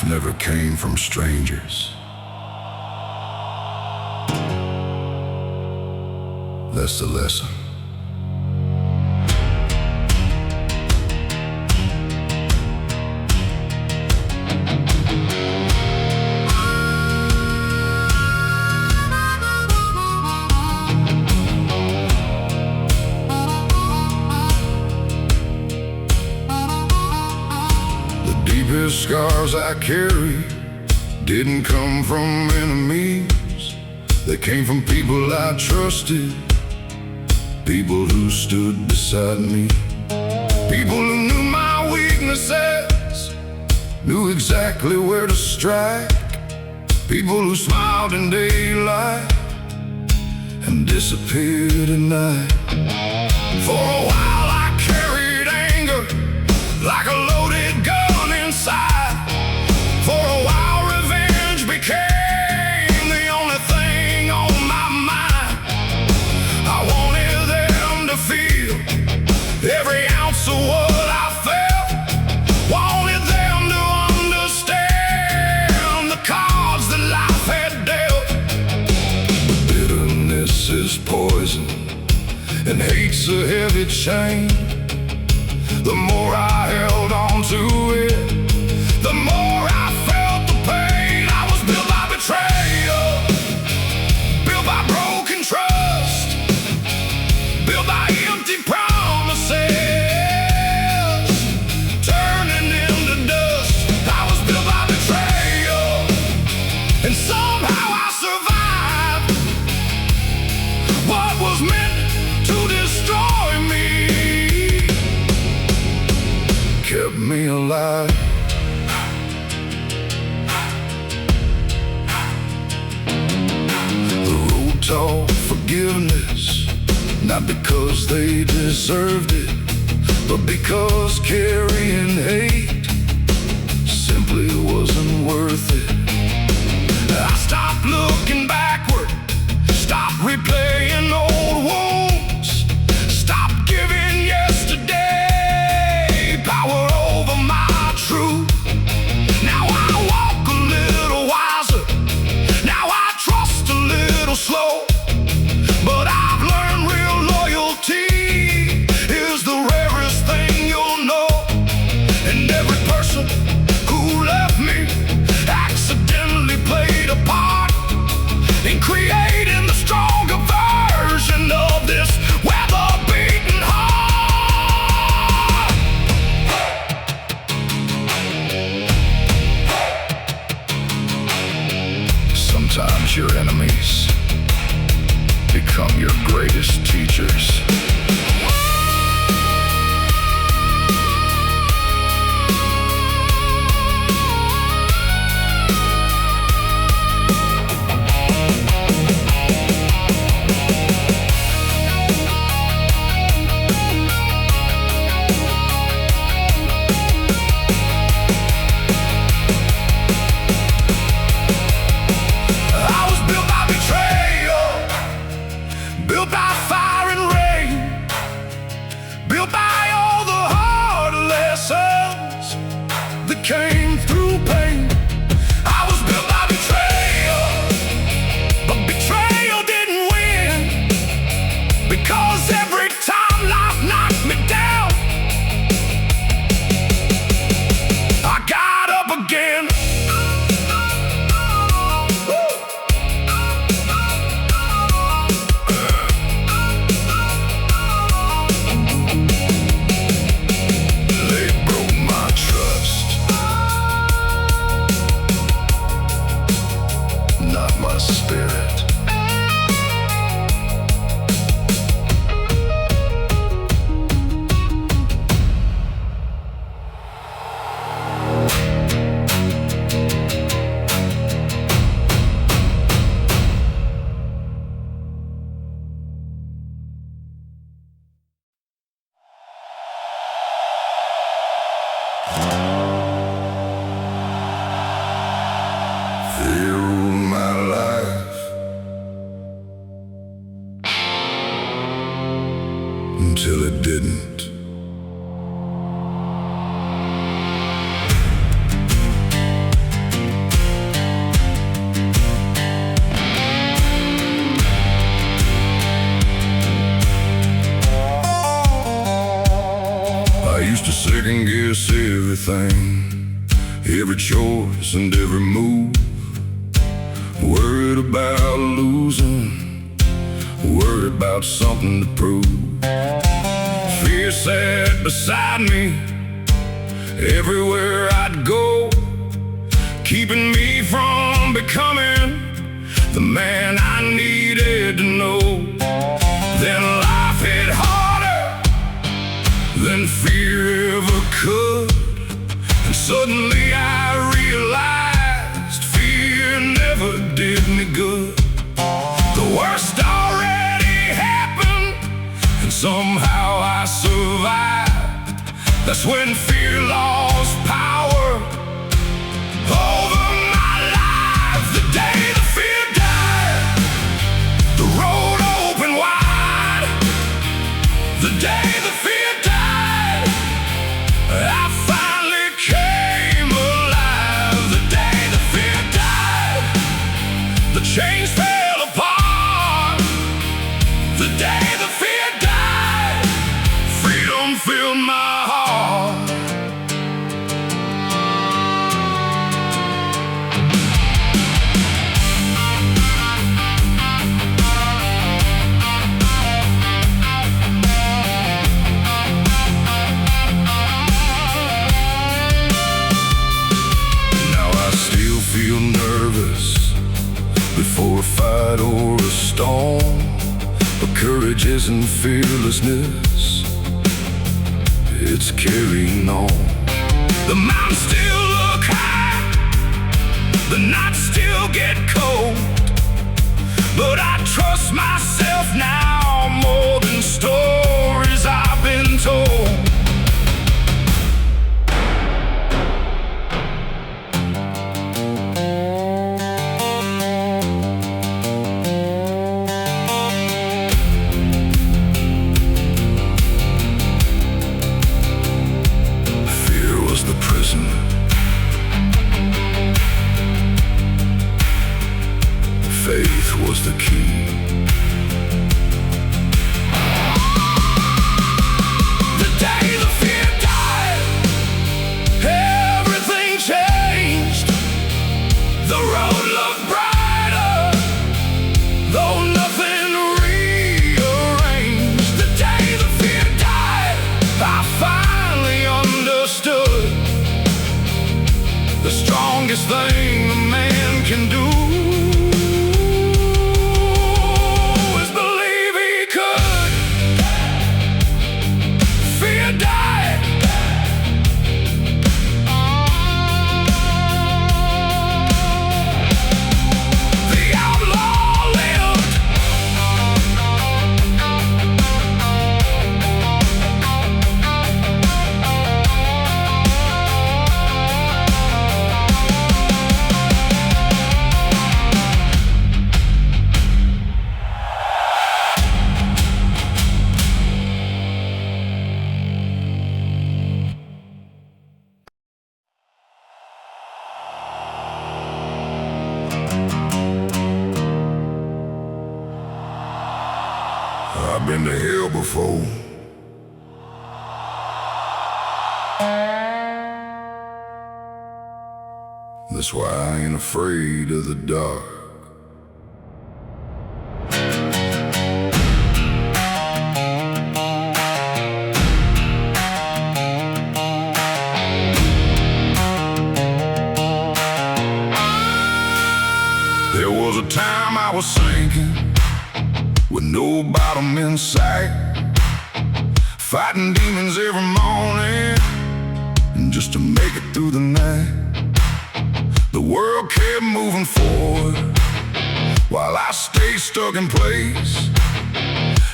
never came from strangers. That's the lesson. The deepest scars I carry didn't come from enemies. They came from people I trusted, people who stood beside me, people who knew my weaknesses, knew exactly where to strike, people who smiled in daylight and disappeared at night. For a while I carried anger like a loaded gun inside. For a while revenge became the only thing on my mind. I wanted them to feel every ounce of what I felt, wanted them to understand the cards that life had dealt. Bitterness is poison and hate's a heavy chain. The more I held on to it, the more I felt the pain. I was built by betrayal, built by broken trust, built by empty promises, turning into dust. I was built by betrayal, and somehow I survived what was meant to destroy me, kept me alive. The road taught forgiveness, not because they deserved it, but because carrying hate simply wasn't worth it. I stopped looking backward, stopped replaying old wounds, stopped giving yesterday power over my truth. Now I walk a little wiser, now I trust a little slow, but I've learned real loyalty is the rarest thing you'll know. And every person who left me accidentally played a part in creating the stronger version of this weather-beaten heart. Sometimes your enemies become your greatest teachers. Built by fire and rain, built by all the hard lessons that came through pain. I was built by betrayal, but betrayal didn't win, because every time life knocked me down, I got up again. Spirit. Feel my life until it didn't. guess everything, every choice and every move. Worried about losing, worried about something to prove. Fear sat beside me everywhere I'd go, keeping me from becoming the man I needed to know. Then life hit harder than fear ever could, and suddenly I realized fear never did me good. The worst already happened, and somehow I survived. That's when fear lost power over my life. The day the fear died, the road opened wide. The day the fear died, I finally came alive. The day the fear died, the chains fell apart. The day the fear died, freedom filled my heart. Feel nervous before a fight or a storm, but courage isn't fearlessness, it's carrying on. The mountains still look high, the nights still get cold, but I trust myself now more than stories I've been told. Faith was the key. The day the fear died, everything changed. The road looked brighter, though nothing rearranged. The day the fear died, I finally understood the strongest thing a man can do. I've been to hell before. That's why I ain't afraid of the dark. There was a time I was sinking with no bottom in sight, fighting demons every morning just to make it through the night. The world kept moving forward while I stayed stuck in place,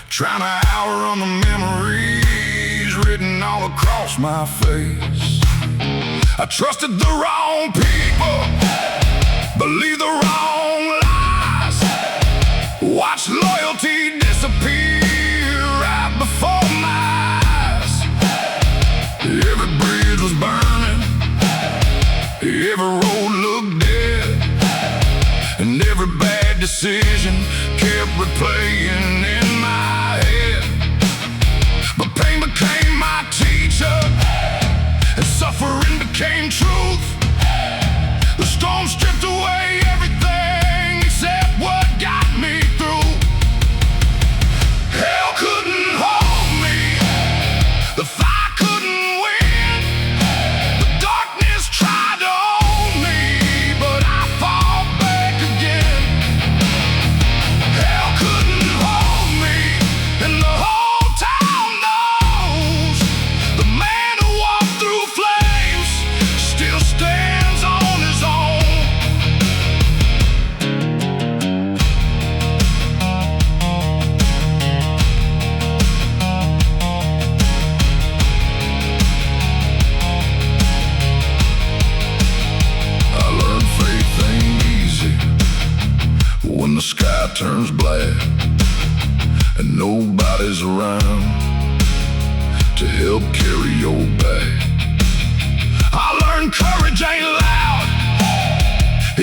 trying to outrun the memories written all across my face. I trusted the wrong people, believed the wrong lies, watched loyalty disappear right before my eyes. Every bridge was burning, every road looked dead, and every bad decision kept replaying in my head. But pain became my teacher, and flat and nobody's around to help carry your bag. I learned courage ain't loud,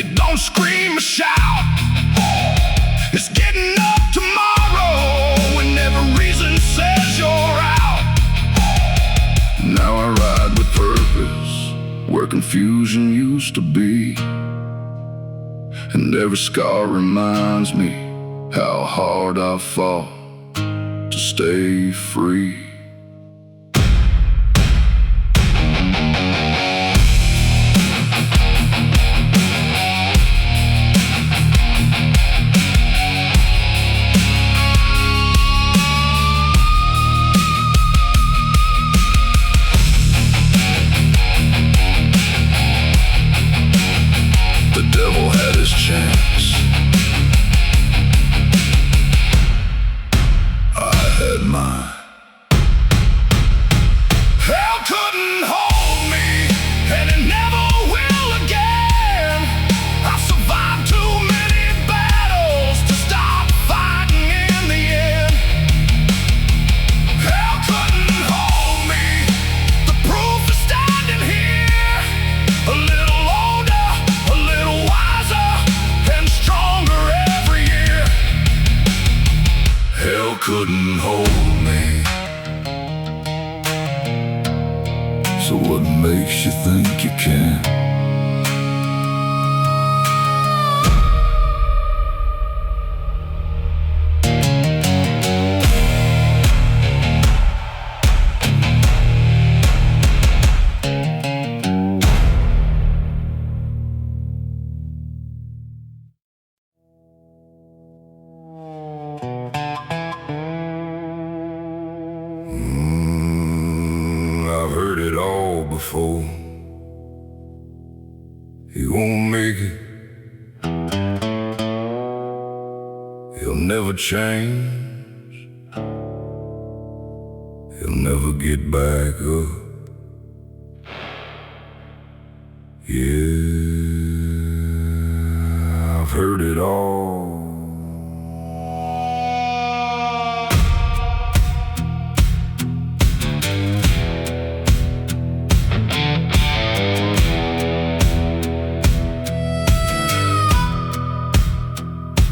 it don't scream or shout. It's getting up tomorrow when every reason says you're out. Now I ride with purpose where confusion used to be, and every scar reminds me how hard I fought to stay free. The devil had his chance, I had mine. Hell couldn't hold me, and it never will again. I survived too many battles to stop fighting in the end. Hell couldn't hold me, the proof is standing here. A little older, a little wiser, and stronger every year. Hell couldn't hold me. So what makes you think you can? I've heard it all before. He won't make it, he'll never change, he'll never get back up. Yeah, I've heard it all.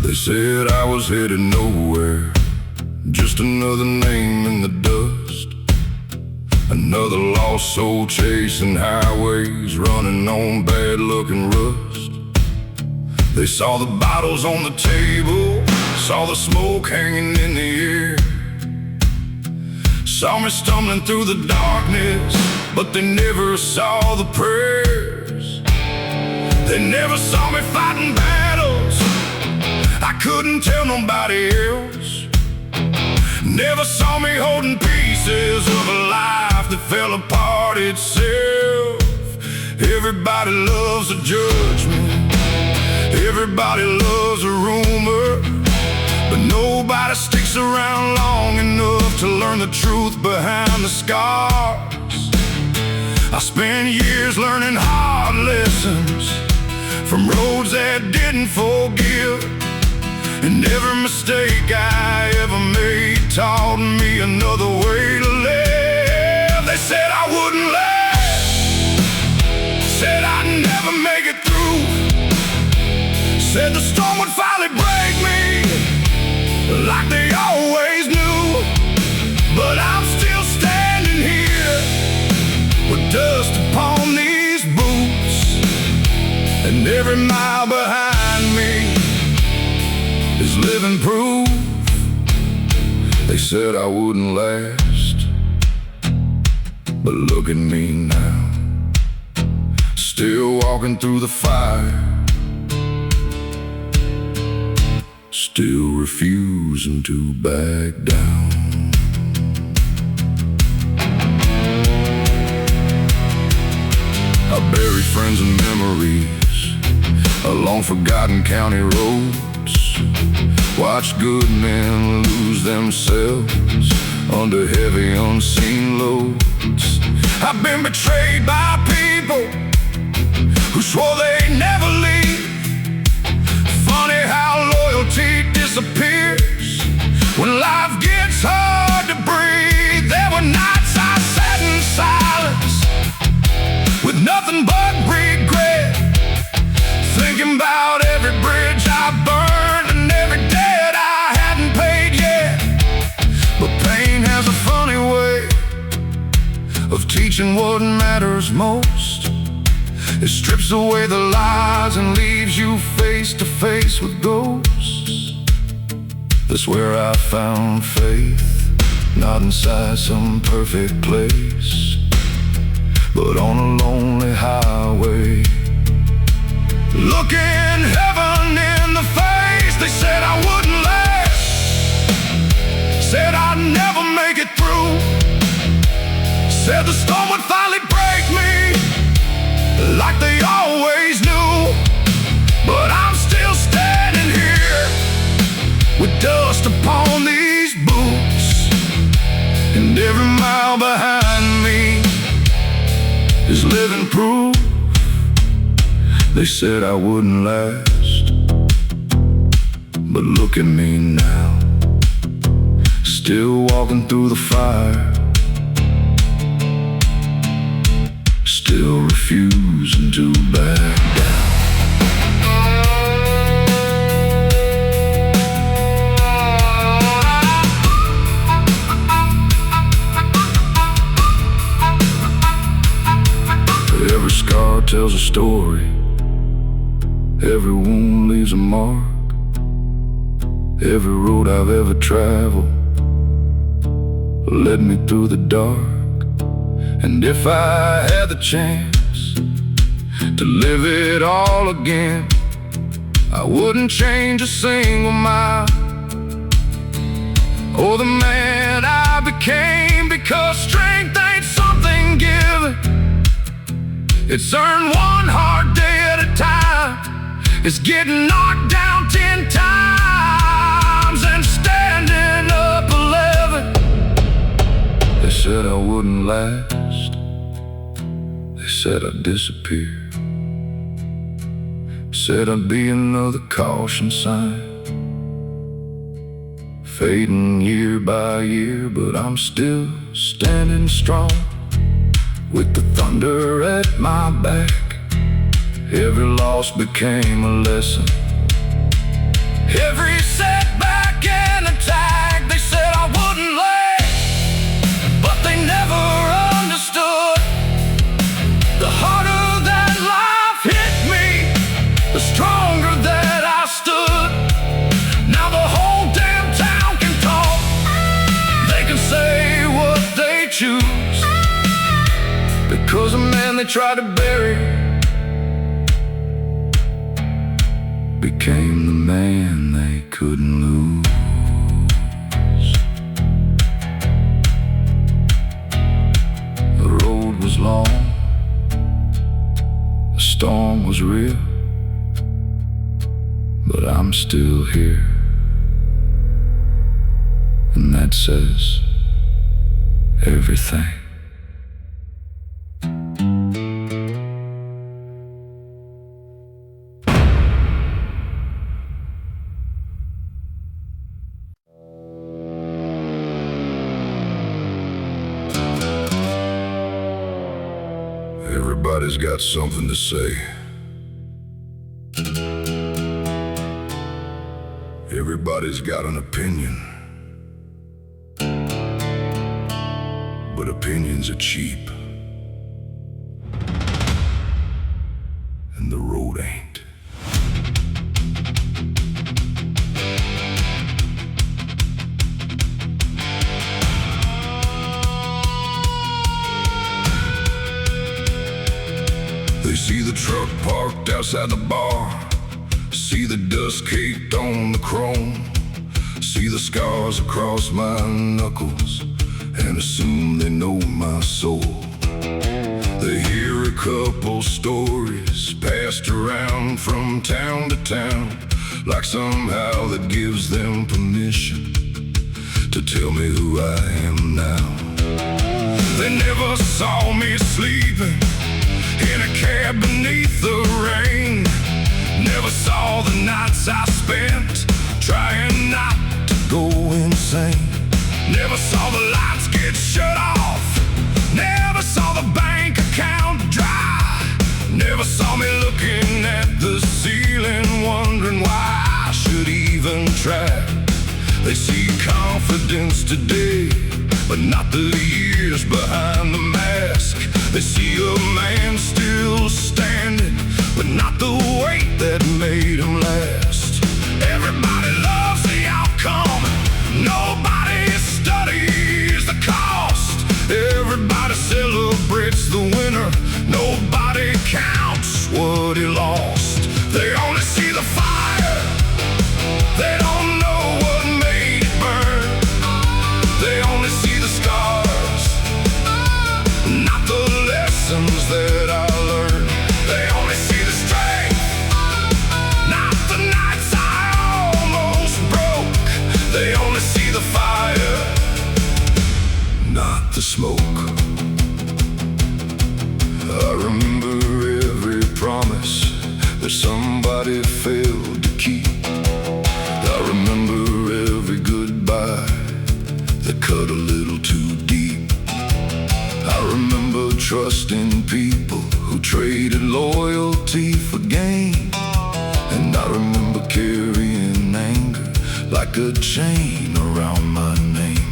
They said I was headed nowhere, just another name in the dust, another lost soul chasing highways, running on bad luck and rust. They saw the bottles on the table, saw the smoke hanging in the air, saw me stumbling through the darkness, but they never saw the prayers. They never saw me fighting battles I couldn't tell nobody else. Never saw me holding pieces of a life that fell apart itself. Everybody loves a judgment, everybody loves a rumor, but nobody sticks around long enough to learn the truth behind the scars. I spent years learning hard lessons from roads that didn't forgive, and every mistake I ever made taught me another way to live. They said I wouldn't last, said I'd never make it through, said the storm would finally break me, like they always knew. But I'm still standing here with dust upon these boots, and every mile behind me is living proof. They said I wouldn't last, but look at me now, still walking through the fire, still refusing to back down. I bury friends and memories along forgotten county roads, watch good men lose themselves under heavy unseen loads. I've been betrayed by people who swore they'd never leave. Funny how loyalty disappears. When life gets hard to breathe, there were nights I sat in silence with nothing but regret, thinking about every bridge I burned and every debt I hadn't paid yet. But pain has a funny way of teaching what matters most. It strips away the lies and leaves you face to face with ghosts. That's where I found faith, not inside some perfect place, but on a lonely highway. Looking heaven in the face, they said I wouldn't last, said I'd never make it through, said the storm would finally break me, like they always knew. But I'm still standing here with dust upon these boots, and every mile behind me is living proof. They said I wouldn't last, but look at me now, still walking through the fire, still refusing to back down. Every scar tells a story, every wound leaves a mark. Every road I've ever traveled led me through the dark. And if I had the chance to live it all again, I wouldn't change a single mile or the man I became, because strength ain't something given, it's earned one hard day at a time. It's getting knocked down 10 times and standing up 11. They said I wouldn't last, they said I'd disappear, said I'd be another caution sign, fading year by year. But I'm still standing strong with the thunder at my back. Every loss became a lesson, every setback an attack. They said I wouldn't last, but they never understood. The harder that life hit me, the stronger that I stood. Now the whole damn town can talk, they can say what they choose, because a man they tried to bury became the man they couldn't lose. The road was long, the storm was real, but I'm still here, and that says everything. Everybody's got something to say. Everybody's got an opinion, but opinions are cheap, and the road ain't. They see the truck parked outside the bar, see the dust caked on the chrome, see the scars across my knuckles, and assume they know my soul. They hear a couple stories passed around from town to town, like somehow that gives them permission to tell me who I am now. They never saw me sleeping in a cab beneath the rain, never saw the nights I spent trying not to go insane. Never saw the lights get shut off, never saw the bank account dry, never saw me looking at the ceiling wondering why I should even try. They see confidence today, but not the years behind the mask. They see a man still standing, but not the weight that made him last. Everybody loves the outcome, nobody studies the cost. Everybody celebrates the winner, nobody counts what he lost. They only see the fire, they don't know what made it burn. They only see the scars, not the lessons that I learned. They only see the strength, not the nights I almost broke. They only see the fire, not the smoke. I remember every promise that somebody failed to keep. I remember every goodbye that cut a little too deep. I remember trusting people who traded loyalty for gain. And I remember carrying anger like a chain around my name.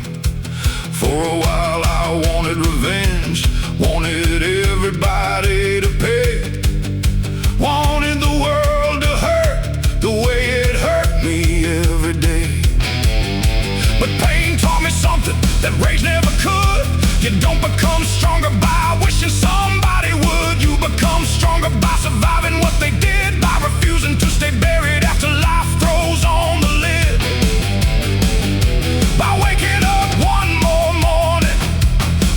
For a while I wanted revenge, wanted everybody to pay, wanted the world to hurt the way it hurt me every day. But pain taught me something that rage never could. You don't become stronger by wishing somebody would. You become stronger by surviving what they did, by refusing to stay buried after life throws on the lid, by waking up one more morning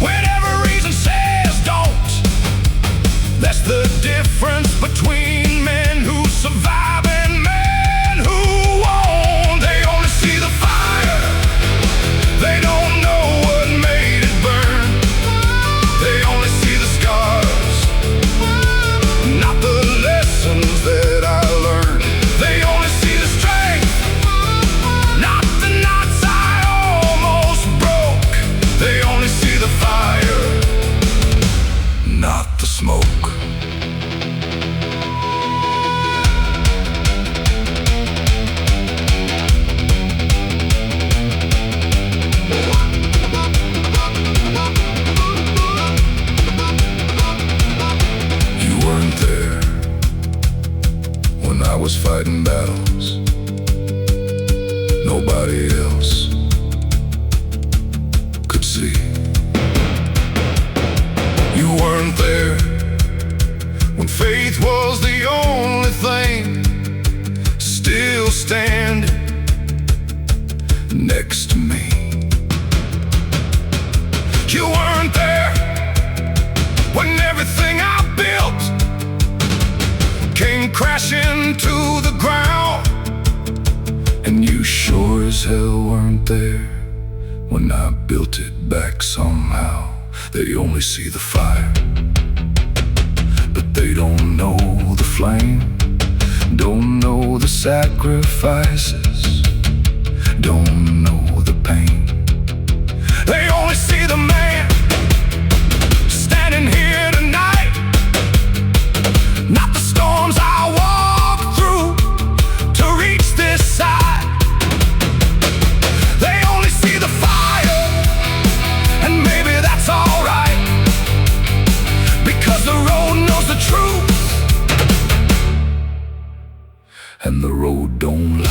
when every reason says don't. That's the difference between men who survive and men who won't. They only see the fire, they don't know what made it burn. They only see the scars, not the lessons that I learned. They only see the strength, not the knots I almost broke. They only see the fire, not the smoke. I was fighting battles nobody else could see. You weren't there when faith was the only thing still standing next to me. You weren't there when everything I built came crashing to the ground. And you sure as hell weren't there when I built it back somehow. They only see the fire, but they don't know the flame, don't know the sacrifices, don't know the pain. They only see the man standing here tonight, not the storms I walked through to reach this side. They only see the fire, and maybe that's alright, because the road knows the truth, and the road don't lie.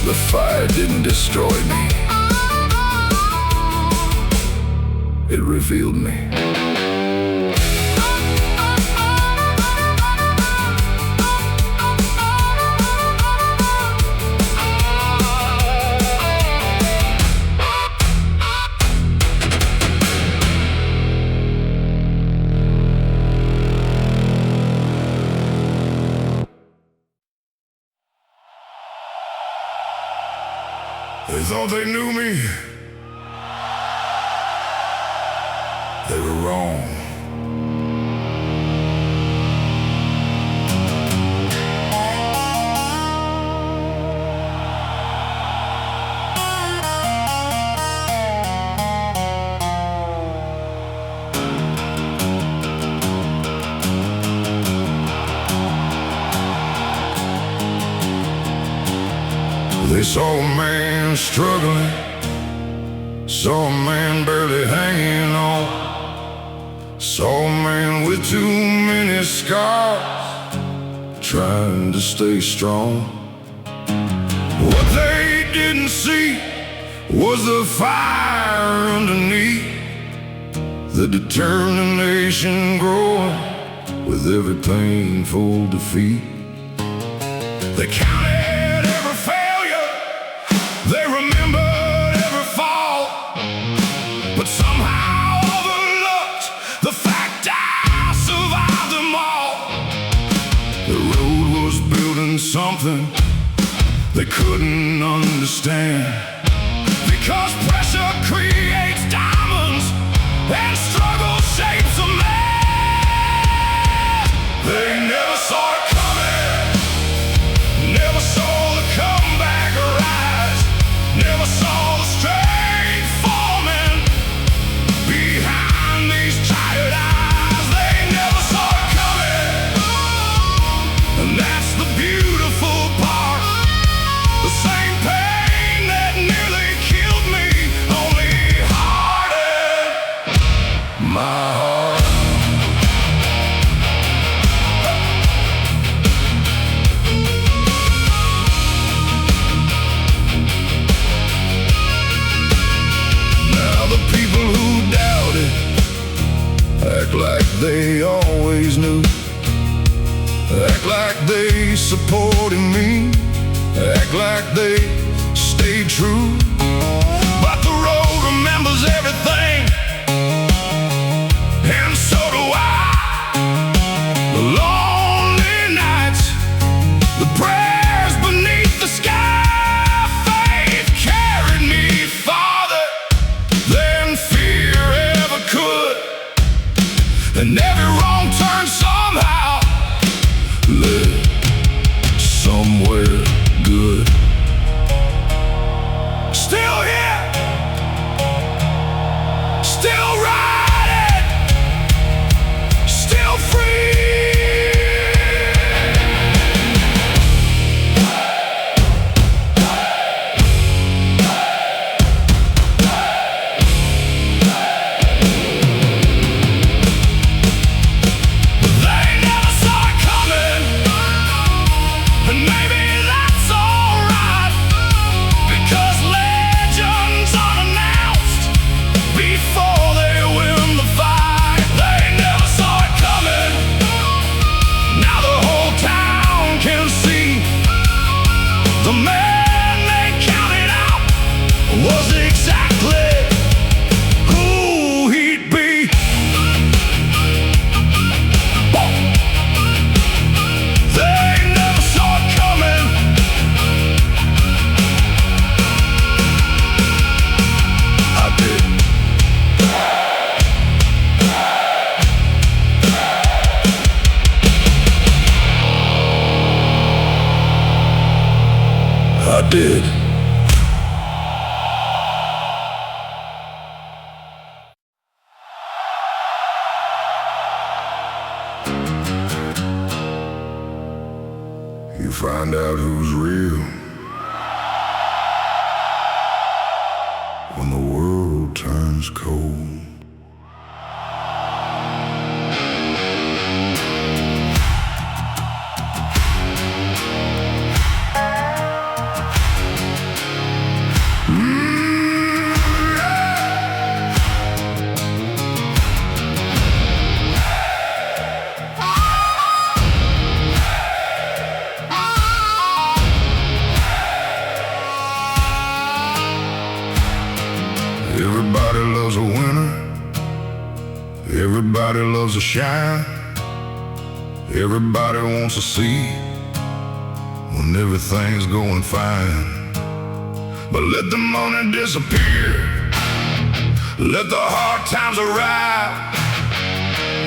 The fire didn't destroy me, it revealed me. They thought they knew me. They were wrong. They saw a man struggling, saw a man barely hanging on, saw a man with too many scars, trying to stay strong. What they didn't see was the fire underneath, the determination growing with every painful defeat. They counted every failure, they remembered every fall, but somehow overlooked the fact I survived them all. The road was building something they couldn't understand, because pressure creates diamonds and struggle shapes a man. They never saw it coming, never saw the comeback rise, never saw the strength forming behind these tired eyes. They never saw it coming, and that's the beautiful part. The same pain that nearly killed me only hardened my heart. Now the people who doubted act like they always knew, act like they supported me, act like they stayed true. But the road remembers everything, and so do I. The lonely nights, the prayers beneath the sky, faith carried me farther than fear ever could, and every wrong turn somehow led somewhere good. Still here, still riding, still free. They never saw it coming, and maybe that's alright, because legends aren't announced before they win the fight. They never saw it coming, now the whole town can see the man they counted out was exactly who he'd be. They never saw it coming, I did. I did. You find out who's real when the world turns cold. Everybody loves a winner, everybody loves a shine, everybody wants to see when everything's going fine. But let the money disappear, let the hard times arrive,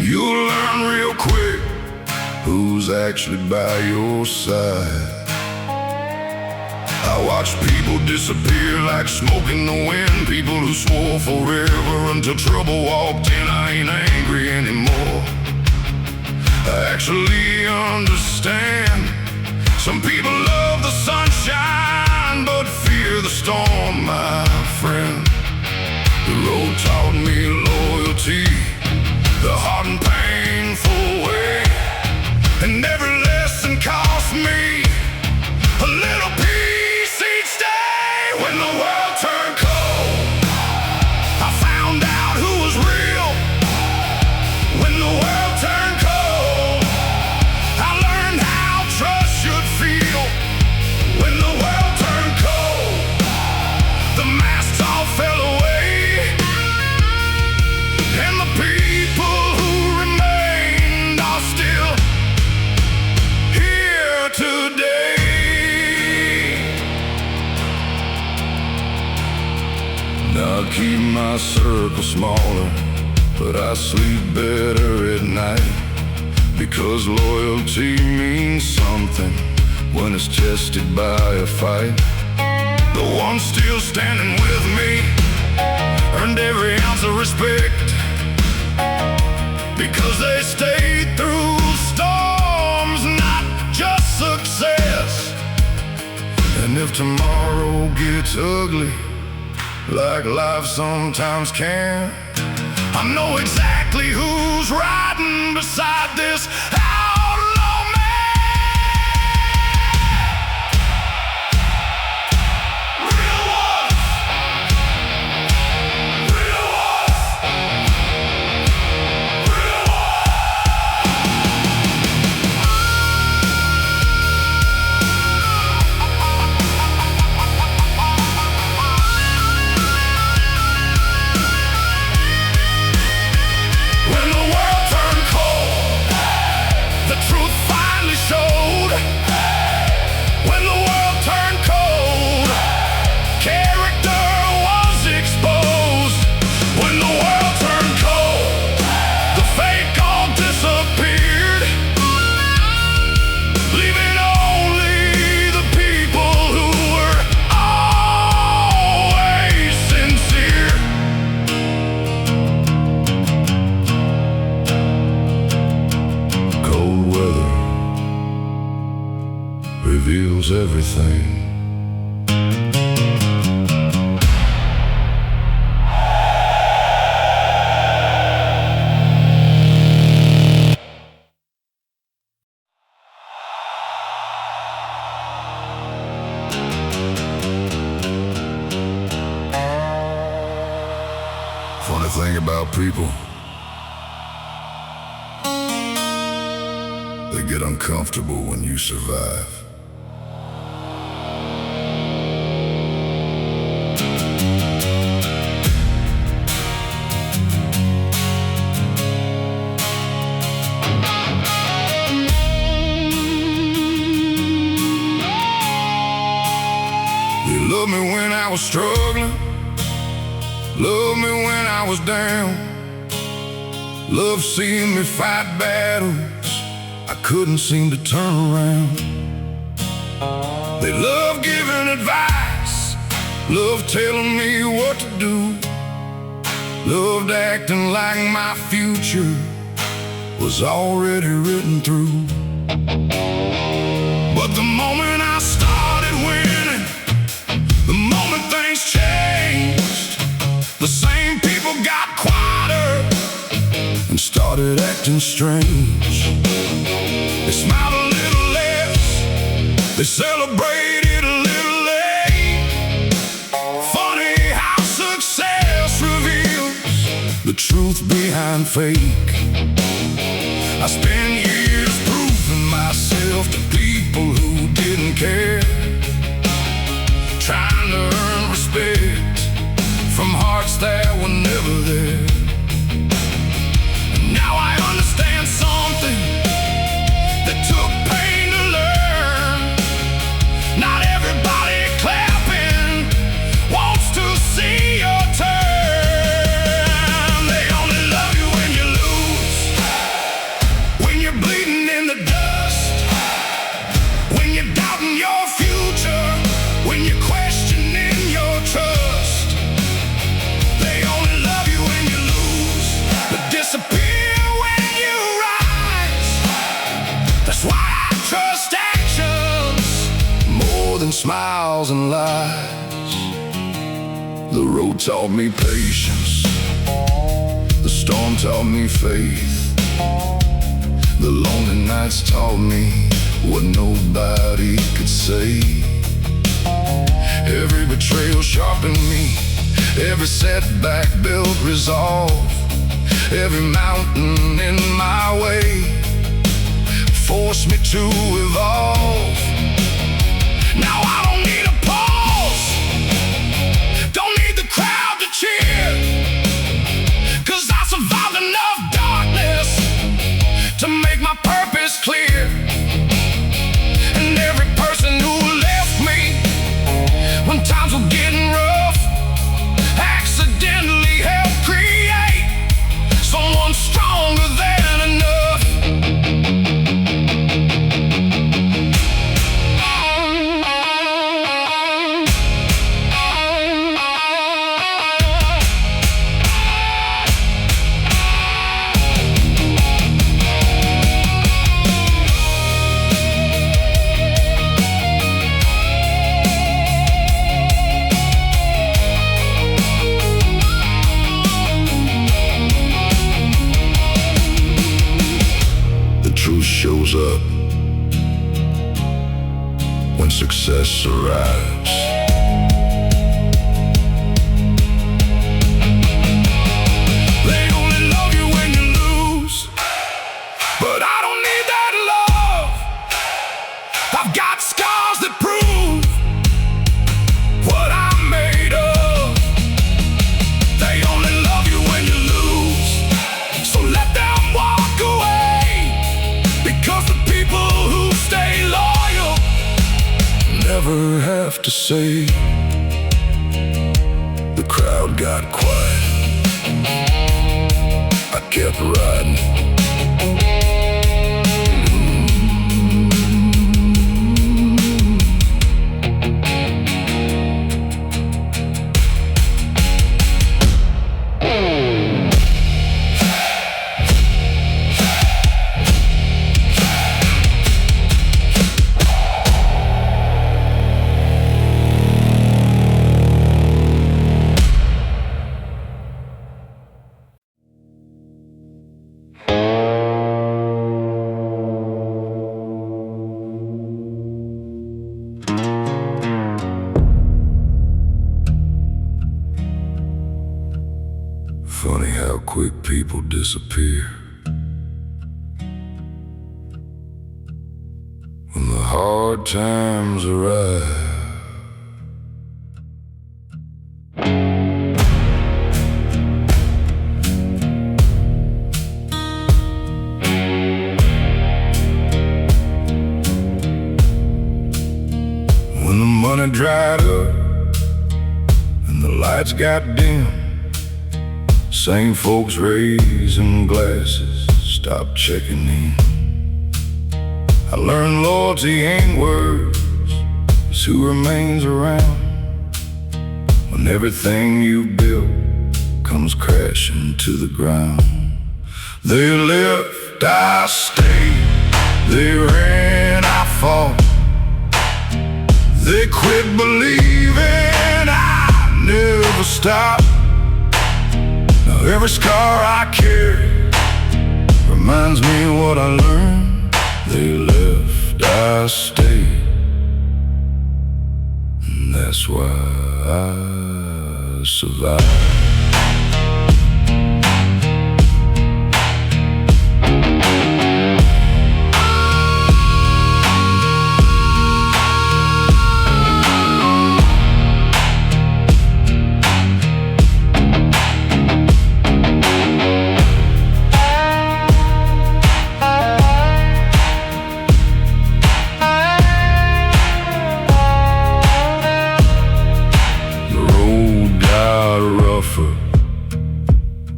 you'll learn real quick who's actually by your side. I watched people disappear like smoke in the wind, people who swore forever until trouble walked in. I ain't angry anymore, I actually understand. Some people love the sunshine, but storm, my friend. The road taught me loyalty, the hard and painful way, and every lesson cost me a little peace each day. When the world turned cold, I found out who was real. When the world turned cold, I learned how trust should feel. When the world turned cold, the masks all fell away, and the people who remained are still here today. Now I keep my circle smaller, but I sleep better at night, because loyalty means something when it's tested by a fight. The ones still standing with me earned every ounce of respect, because they stayed through storms, not just success. And if tomorrow gets ugly, like life sometimes can, I know exactly who's riding beside this outlaw man. Real ones, real ones, real When the world turned cold, the truth finally showed. When the world turned cold, character was exposed. When the world turned cold, the fake all disappeared, leaving only the people who were always sincere. Cold weather reveals everything. Funny thing about people, they get uncomfortable when you survive. You loved me when I was struggling, loved me when I was down, loved seeing me fight battles I couldn't seem to turn around. They love giving advice, love telling me what to do, loved acting like my future was already written through. But the moment I started winning, the moment things changed, the same people got quieter and started acting strange. They smiled a little less, they celebrated a little late. Funny how success reveals the truth behind fake. I spent years proving myself to people who didn't care, trying to earn respect from hearts that were never there. And now I understand something that took pain to learn. Not everybody clapping wants to see your turn. They only love you when you lose, when you're bleeding in the dust, when you're doubting your future. than smiles and lies. The road taught me patience, the storm taught me faith. The lonely nights taught me what nobody could say. Every betrayal sharpened me, every setback built resolve. Every mountain in my way forced me to evolve. Now I don't need a pause, don't need the crowd to cheer, 'cause I survived enough darkness to make my purpose clear. And every person who left me when times were getting rough accidentally helped create someone stronger than enough. Truth shows up when success arrives. They only love you when you lose, but I don't need that love. I've got scars that prove what I'm made of. They only love you when you lose, so let them walk away. Because the people who stay loyal never have to say. The crowd got quiet, I kept riding. Funny how quick people disappear when the hard times arrive. When the money dried up and the lights got dim, same folks raising glasses, stop checking in. I learned loyalty ain't words, it's who remains around. When everything you built comes crashing to the ground. They left, I stayed, they ran, I fought. They quit believing, I never stopped. Every scar I carry reminds me what I learned. They left, I stayed, and that's why I survived.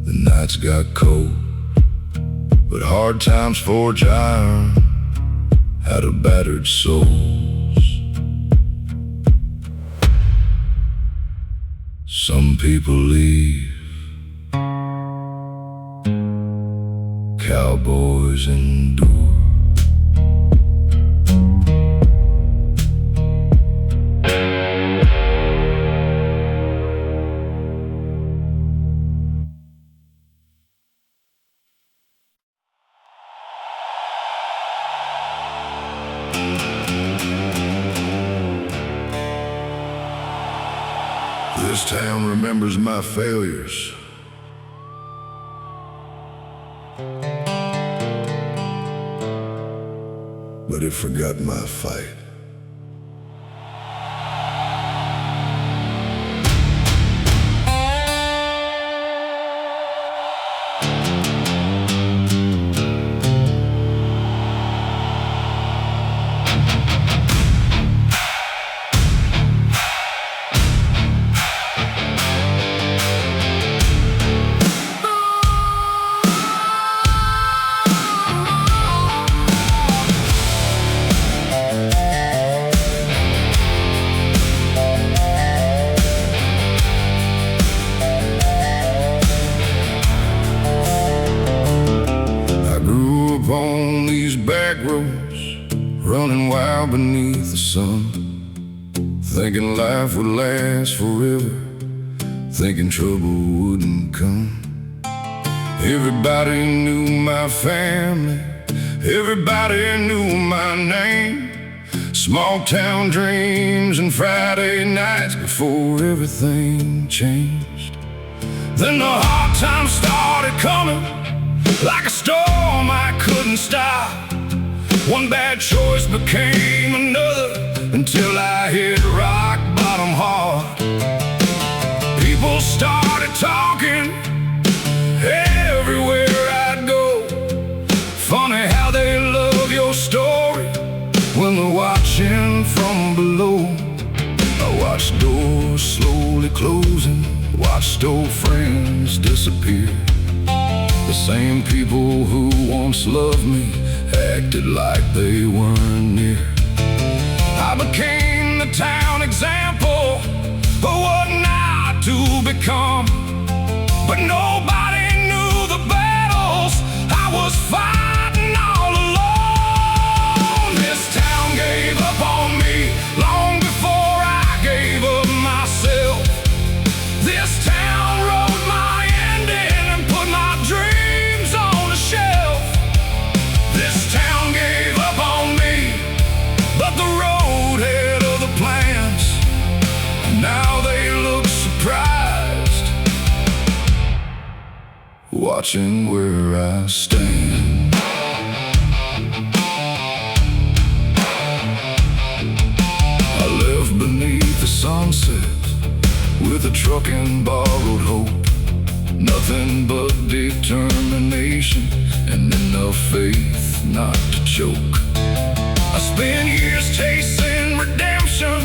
The nights got cold, but hard times forge iron out of battered souls. Some people leave, cowboys endure. This town remembers my failures, but it forgot my fight. On these back roads, running wild beneath the sun, thinking life would last forever, thinking trouble wouldn't come. Everybody knew my family, everybody knew my name. Small town dreams and Friday nights before everything changed. Then the hard times started coming, like a storm I couldn't stop. One bad choice became another, until I hit rock bottom hard. People started talking everywhere I'd go. Funny how they love your story when they're watching from below. I watched doors slowly closing, watched old friends disappear. The same people who once loved me acted like they weren't near. I became the town example of what not to become, but nobody knew the battles I was fighting all alone. This town gave up on me long before I gave up myself. This town wrote my ending and put my dreams on the shelf. This town gave up on me, but the road had other plans. Now they look surprised, watching where I stand. I left beneath the sunset with a truck and borrowed hope. Nothing but determination and enough faith not to choke. I spent years chasing redemption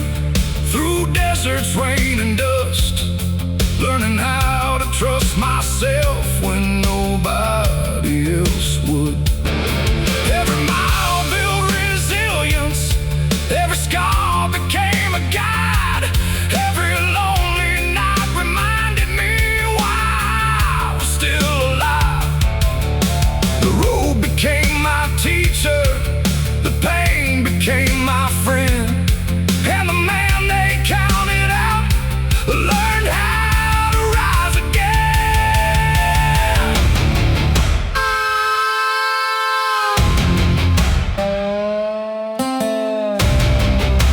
through deserts, rain and dust, learning how to trust myself when nobody else would. Every mile built resilience, every scar became a guide. Every lonely night reminded me why I was still alive. The road became my teacher, the pain became my friend, and the man they counted out learned how to rise again.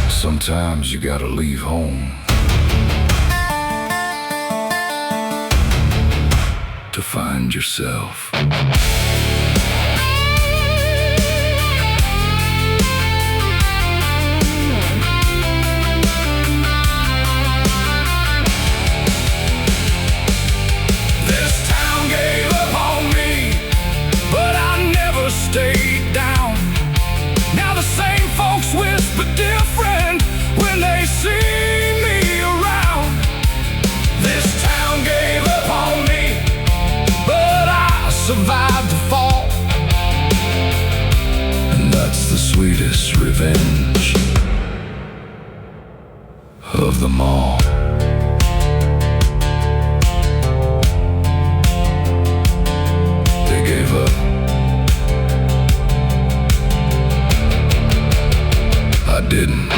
Sometimes you gotta leave home to find yourself. This town gave up on me, but I never stayed down. Now the same folks whisper different when they see me around. This town gave up on me, but I survived the fall, and that's the sweetest revenge of them all. They gave up, I didn't.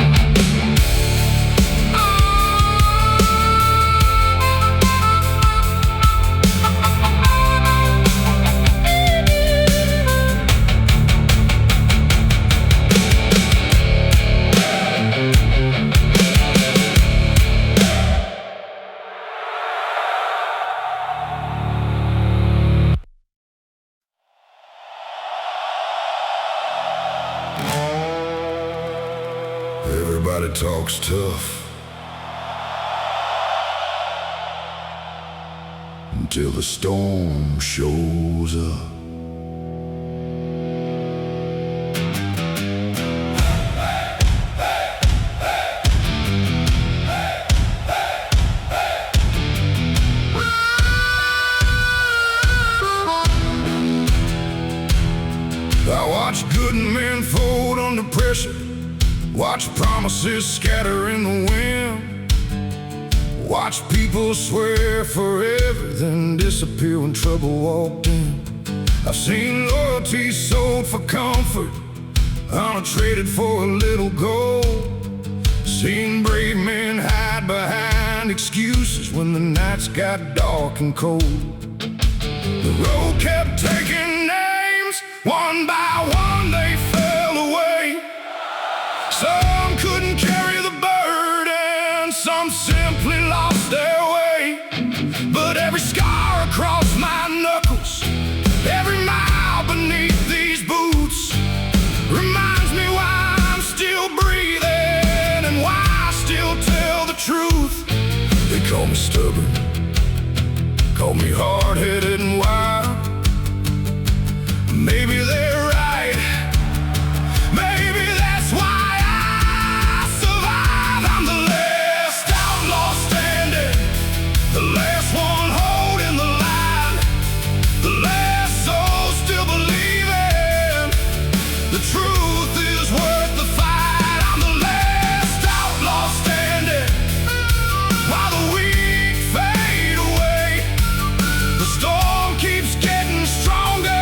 talks tough until the storm shows up. I watch good men fold under pressure, watch promises scatter in the wind, watch people swear forever, then disappear when trouble walked in. I've seen loyalty sold for comfort, honor traded for a little gold. Seen brave men hide behind excuses when the nights got dark and cold. The road kept taking names, one by one they fell away. Some couldn't carry the burden, some simply lost their way. But every scar across my knuckles, every mile beneath these boots, reminds me why I'm still breathing and why I still tell the truth. They call me stubborn, call me hard-headed and wild. Maybe they're right, maybe that's why I survive. I'm the last outlaw standing, the last one holding the line, the last soul still believing the truth is worth the fight. I'm the last outlaw standing, while the weak fade away. The storm keeps getting stronger,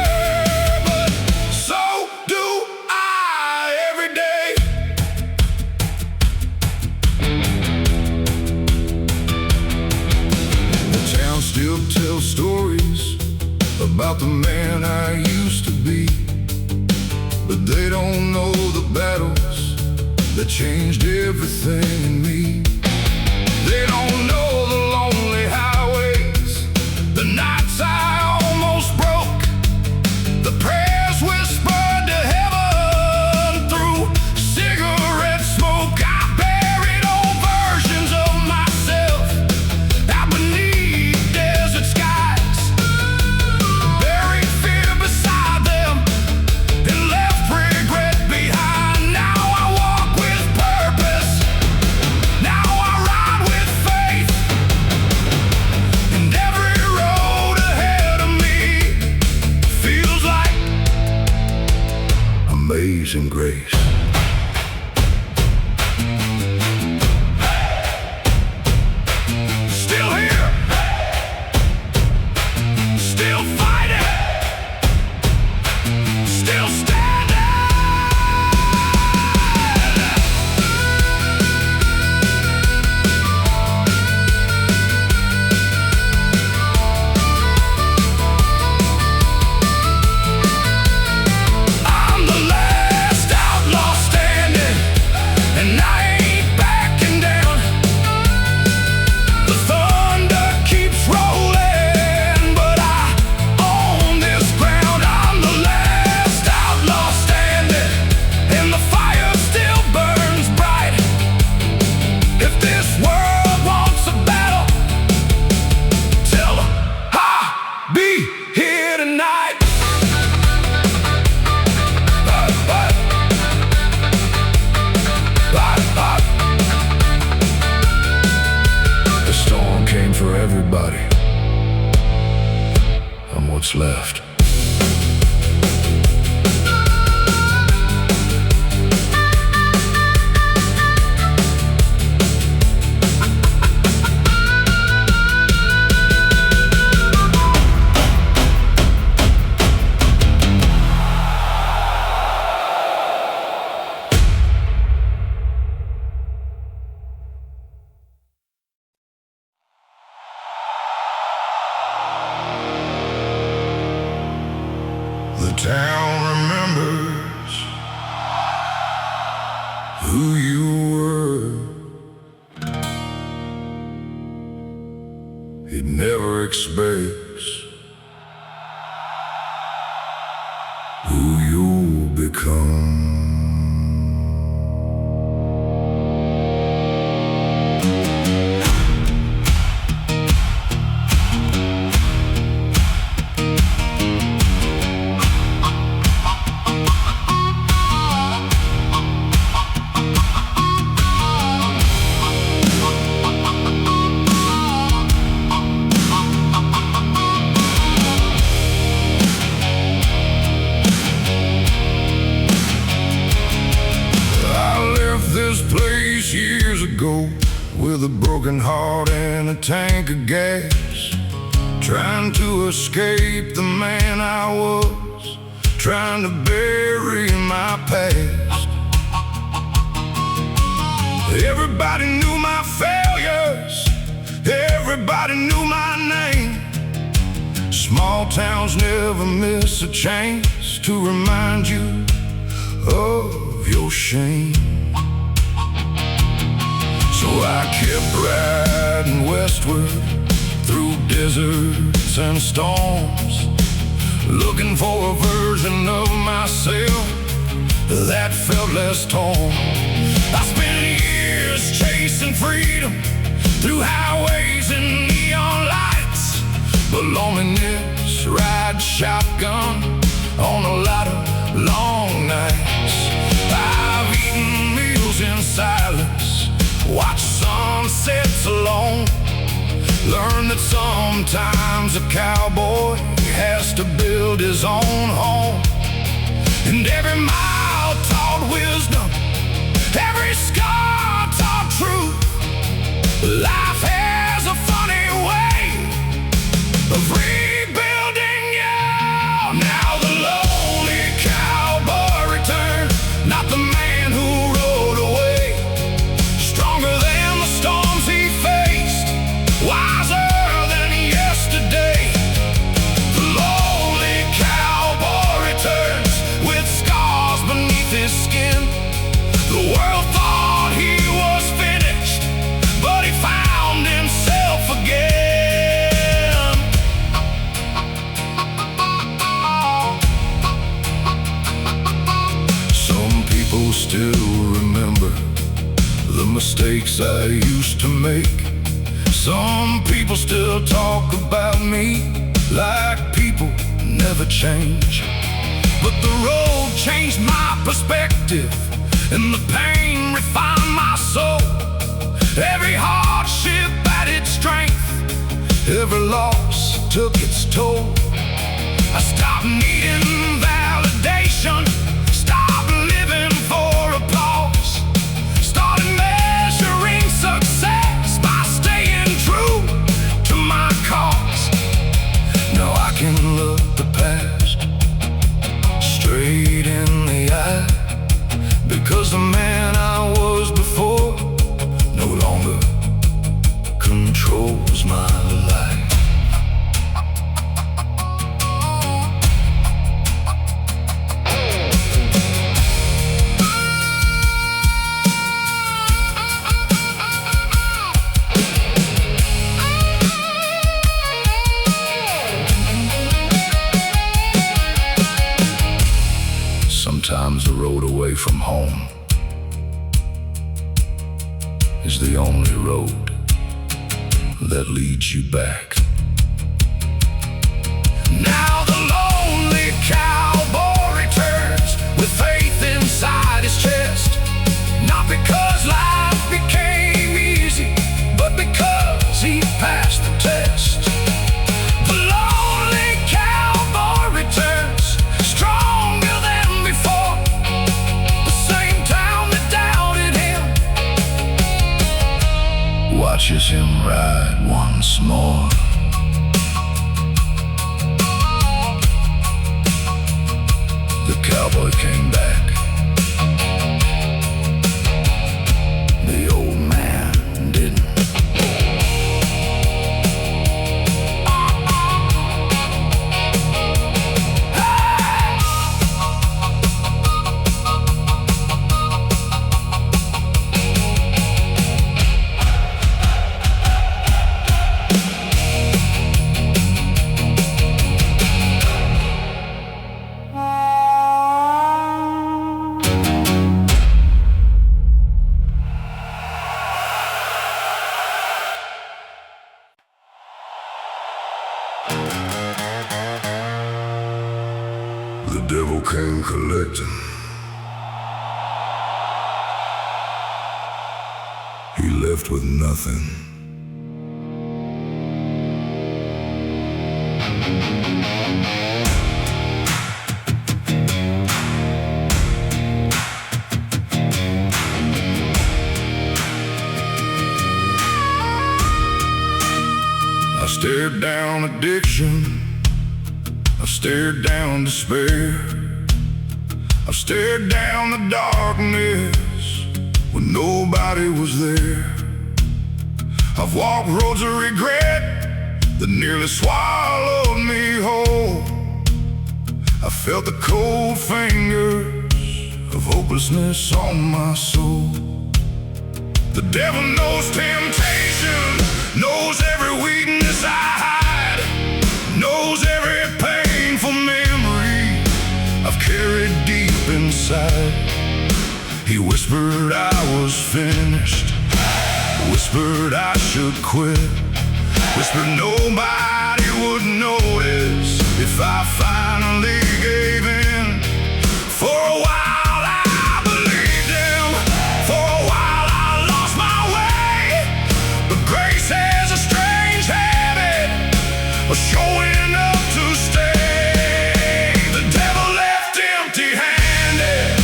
still tell stories about the man I used to be, but they don't know the battles that changed everything in me. They don't know the lonely highways, the nights I almost broke, the prayers whispered to heaven through cigarette smoke. I buried old versions of myself out beneath desert skies, buried fear beside them and left regret behind. Now I walk with purpose, now I ride with faith, and every road ahead of me feels like amazing grace. Still here, still fighting, still standing. I'm the last outlaw standing, and I ain't backing down. The thunder keeps rolling, but I own this ground. I'm the last outlaw standing, and the fire still burns bright. If this world wants a battle, tell them I'll be here tonight. The storm came for everybody. I'm what's left. The town remembers who you were. It never expects who you'll become. go with a broken heart and a tank of gas, trying to escape the man I was, trying to bury my past. Everybody knew my failures, everybody knew my name. Small towns never miss a chance to remind you of your shame. So I kept riding westward through deserts and storms, looking for a version of myself that felt less torn. I spent years chasing freedom through highways and neon lights, but loneliness rides shotgun on a lot of long nights. I've eaten meals in silence, watched sunsets alone, learned that sometimes a cowboy has to build his own home. And every mile taught wisdom, every scar taught truth. Life has a funny way of rebuilding you. Now the lonely cowboy returned, not the man who rode away, stronger than the storms he faced, wiser than yesterday. The lonely cowboy returns with scars beneath his skin. The world thought he was finished, but he found himself again. Some people still remember the mistakes I used to make. Some people still talk about me like people never change. But the road changed my perspective, and the pain refined my soul. Every hardship added strength, every loss took its toll. I stopped needing validation, stopped living for applause, started measuring success by staying true to my cause. Now I can look the past straight in the eye, because the man I was before no longer controls my life. Sometimes the road away from home is the only road that leads you back. Now the lonely cowboy returns with faith inside his chest, not because life became easy, but because he passed the test. The lonely cowboy returns stronger than before, the same town that doubted him watches him ride once more. The cowboy came back. The old man didn't. The devil came collecting. He left with nothing. stared down addiction, I stared down despair, I stared down the darkness when nobody was there. I've walked roads of regret that nearly swallowed me whole. I felt the cold fingers of hopelessness on my soul. The devil knows temptation, knows every weakness I hide, knows every painful memory I've carried deep inside. He whispered I was finished, whispered I should quit, whispered nobody would notice if I finally gave in. For a while I believed him, for a while I lost my way, but grace has a strange habit of showing up to stay. The devil left empty-handed,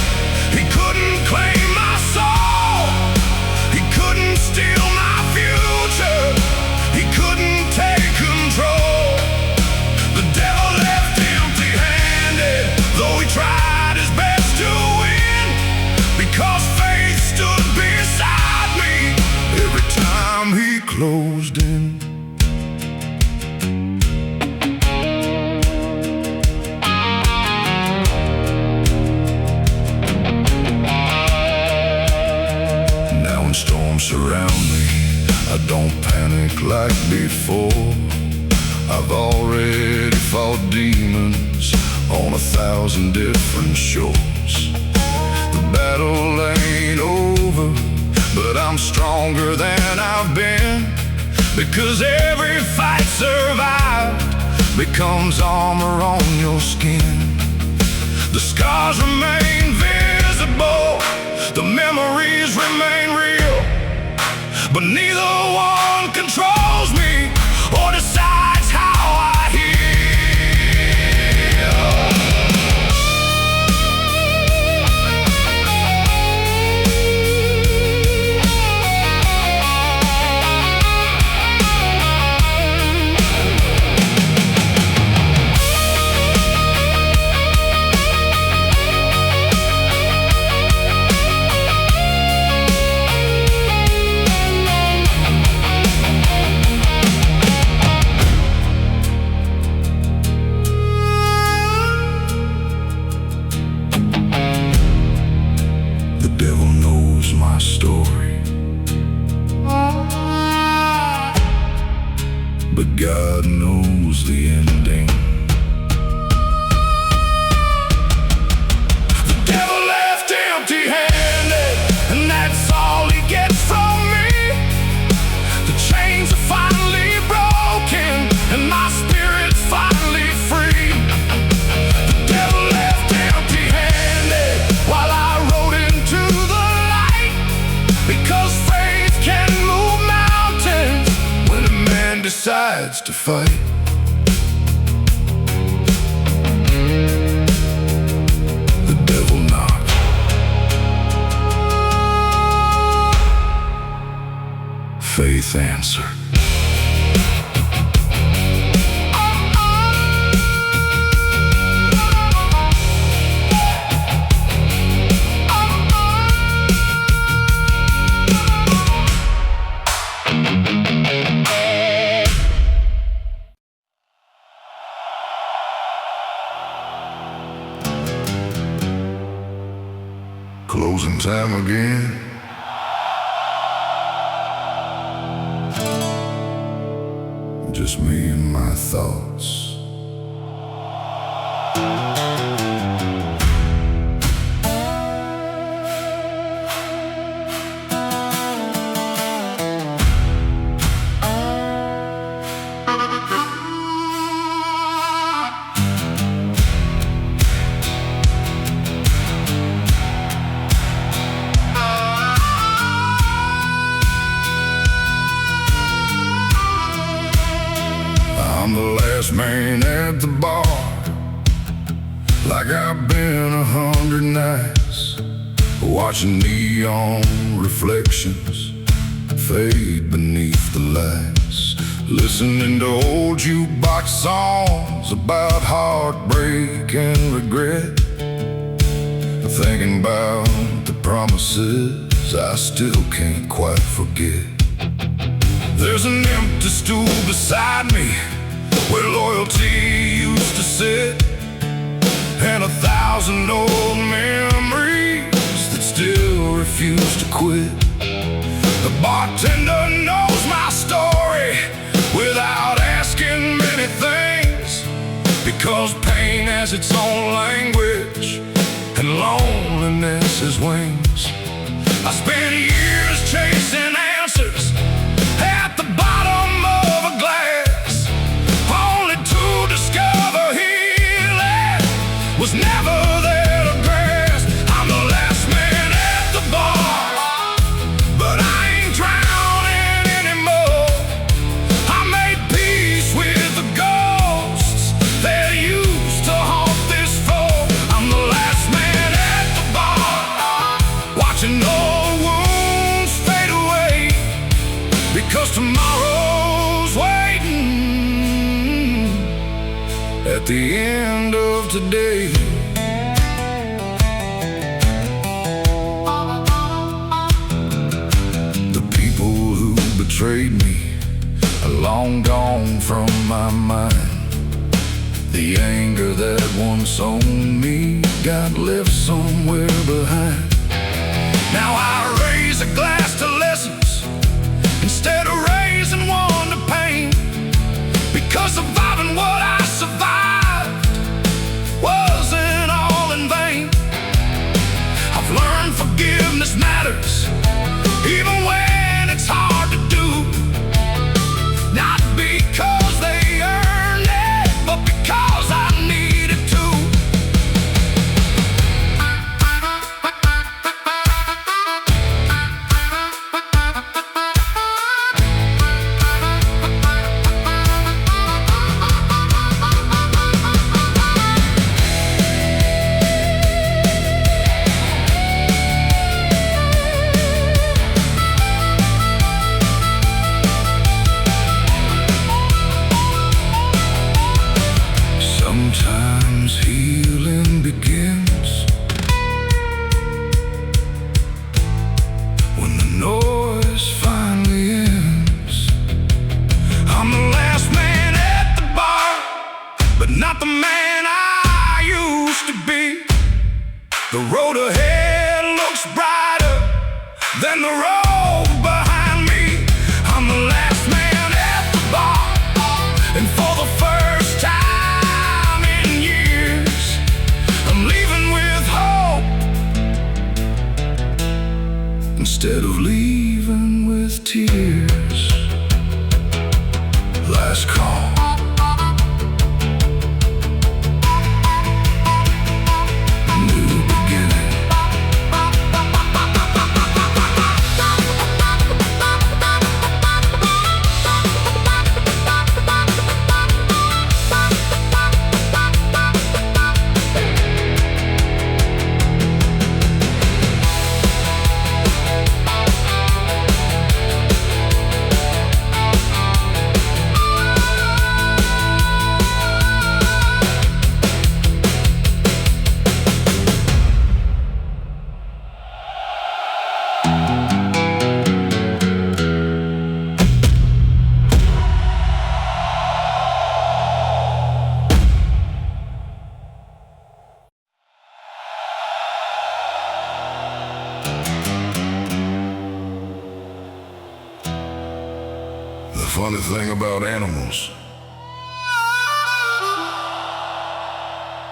he couldn't claim my soul, he couldn't steal my future, he couldn't take control. The devil left empty-handed, though he tried his best to win, because faith stood beside me every time he closed in. Now when storms surround me, I don't panic like before. I've already fought demons on 1,000 different shores. The battle ain't over, but I'm stronger than I've been, because every fight survived becomes armor on your skin. The scars remain visible, the memories remain real, but neither one controls me or decides how I heal. The devil knows my story, but God knows the ending. The devil left empty-handed, and that's all he gets from me. The chains are finally broken, and my spirit's finally free. The devil left empty-handed while I rode into the light, because faith can move mountains when a man decides to fight. The devil knocked, faith answered. Closing time again. Just me and my thoughts. I'm the last man at the bar, like I've been 100 nights, watching neon reflections fade beneath the lights. listening to old jukebox songs about heartbreak and regret, thinking about the promises I still can't quite forget. There's an empty stool beside me where loyalty used to sit, and 1,000 old memories that still refuse to quit. The bartender knows my story without asking many things, because pain has its own language and loneliness has wings. I spent years chasing answers at the bottom of a glass, only to discover healing was never there to grasp. I'm the last man at the bar, but I ain't drowning anymore. I made peace with the ghosts that used to haunt this floor. I'm the last man at the bar, watching old wounds fade away, because tomorrow's waiting at the end of today. The people who betrayed me are long gone from my mind. The anger that once owned me got left somewhere behind. Now I raise a glass to lessons instead of raising one to pain, because surviving what I survived wasn't all in vain. I've learned forgiveness matters, even when it's hard to do. Not because they earned it, but because I needed to. Sometimes healing begins when the noise finally ends. I'm the last man at the bar, but not the man I used to be. The road ahead looks brighter than the road behind me. I'm the last man at the bar, and for the first time in years, I'm leaving with hope instead of leaving with tears. Last call. New beginning. The funny thing about animals,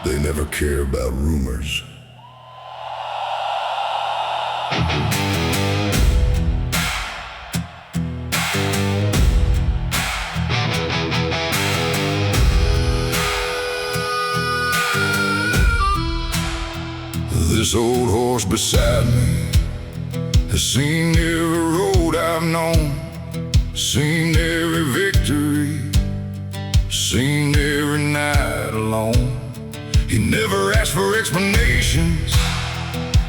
they never care about rumors. This old horse beside me has seen every road I've known, seen every victory, seen every night alone. He never asked for explanations,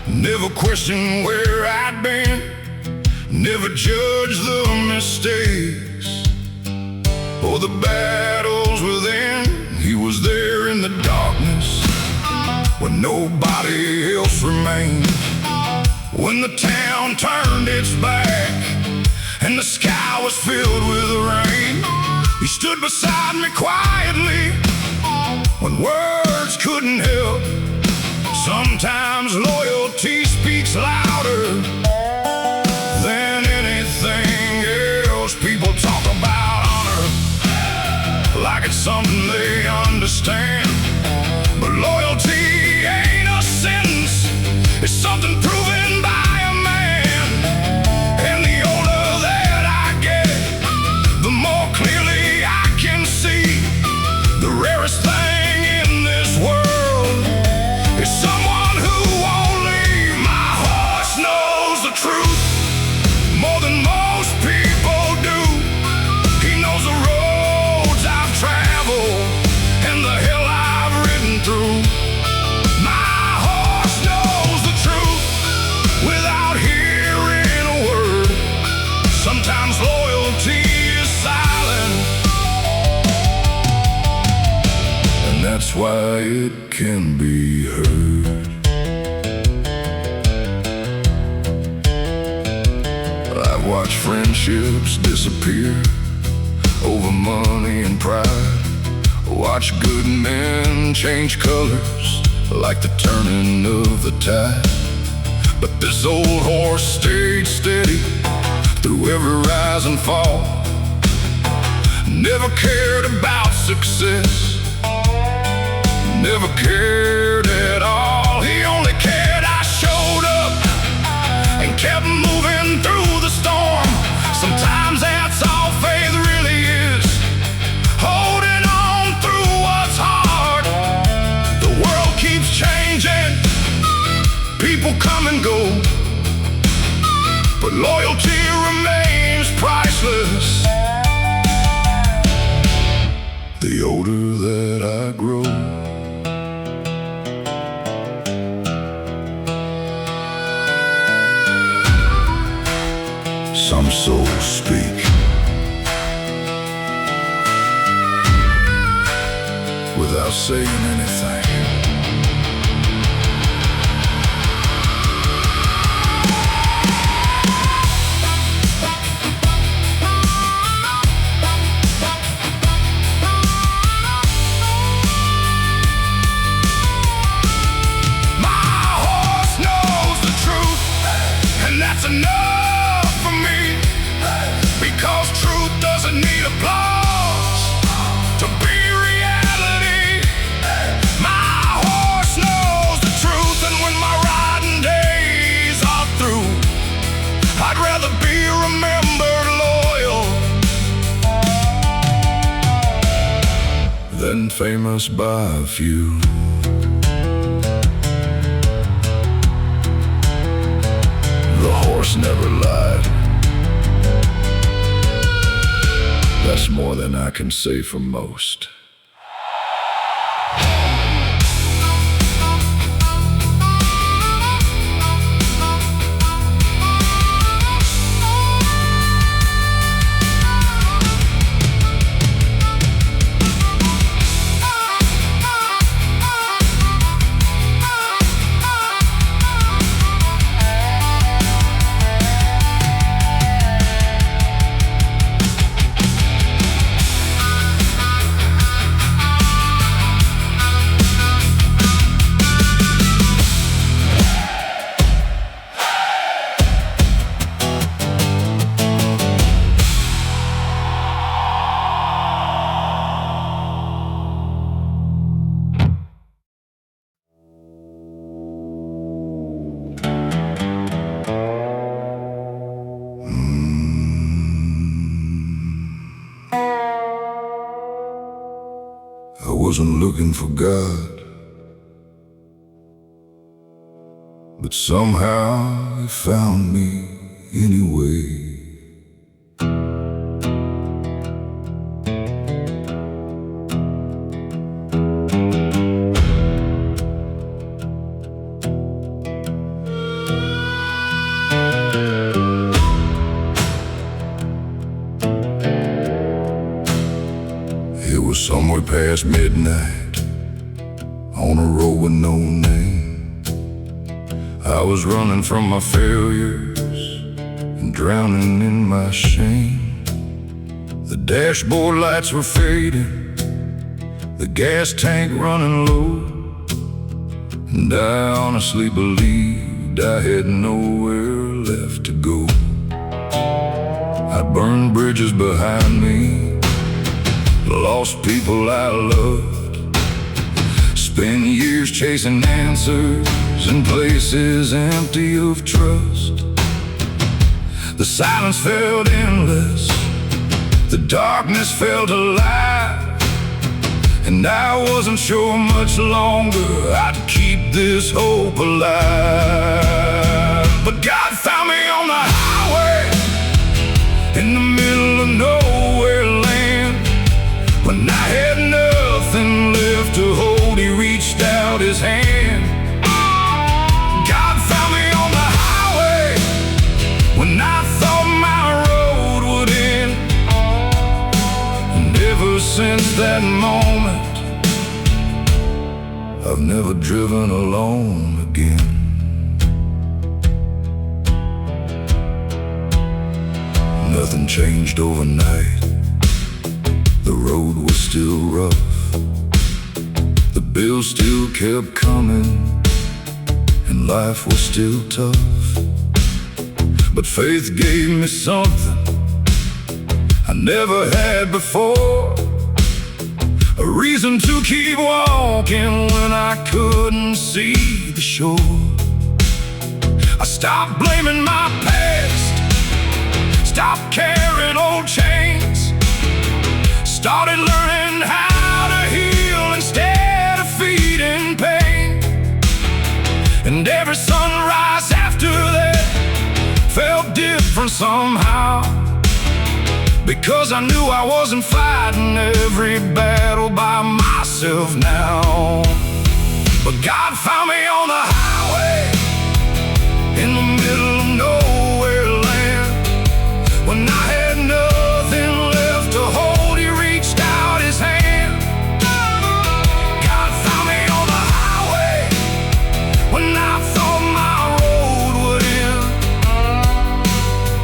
never questioned where I'd been, never judged the mistakes. the battles within. He was there in the darkness when nobody else remained. When the town turned its back and the sky was filled with rain, he stood beside me quietly when words couldn't help. Sometimes loyalty speaks louder than anything else. People talk about honor like it's something they understand, but loyalty ain't a sentence, it's something proven by a man. And the older that I get, the more clearly I can see the rarest thing in this world is someone who won't leave. My horse knows the truth more than most people do. He knows the roads I've traveled and the hell I've ridden through. My horse knows the truth without hearing a word. Sometimes loyalty is silent, and that's why it can be heard. I've watched friendships disappear over money and pride. Watch good men change colors like the turning of the tide. But this old horse stayed steady through every rise and fall. Never cared about success, never cared at all. He only cared I showed up and kept moving through the storm. Sometimes that's all faith really is, holding on through what's hard. The world keeps changing, people come and go, but loyalty remains priceless. The older that I grow, some souls speak without saying anything. That's enough for me, because truth doesn't need applause to be reality. My horse knows the truth, and when my riding days are through, I'd rather be remembered loyal than famous by a few. Never lied. That's more than I can say for most. I wasn't looking for God, but somehow He found me anyway. was somewhere past midnight, on a road with no name. I was running from my failures and drowning in my shame. The dashboard lights were fading, the gas tank running low, and I honestly believed I had nowhere left to go. I burned bridges behind me, lost people I loved, spent years chasing answers in places empty of trust. The silence felt endless, the darkness felt alive, and I wasn't sure much longer I'd keep this hope alive. But God found me on the highway, in the middle of nowhere land. When I had nothing left to hold, He reached out His hand. God found me on the highway, when I thought my road would end. And ever since that moment, I've never driven alone again. Nothing changed overnight. The road was still rough, the bills still kept coming, and life was still tough. But faith gave me something I never had before, a reason to keep walking when I couldn't see the shore. I stopped blaming my past, stopped carrying old chains, started learning how to heal instead of feeding pain. And every sunrise after that felt different somehow, because I knew I wasn't fighting every battle by myself now. But God found me on the highway, in the middle of nowhere land. When I had nothing left to hold, He reached out His hand. God found me on the highway, when I thought my road would end.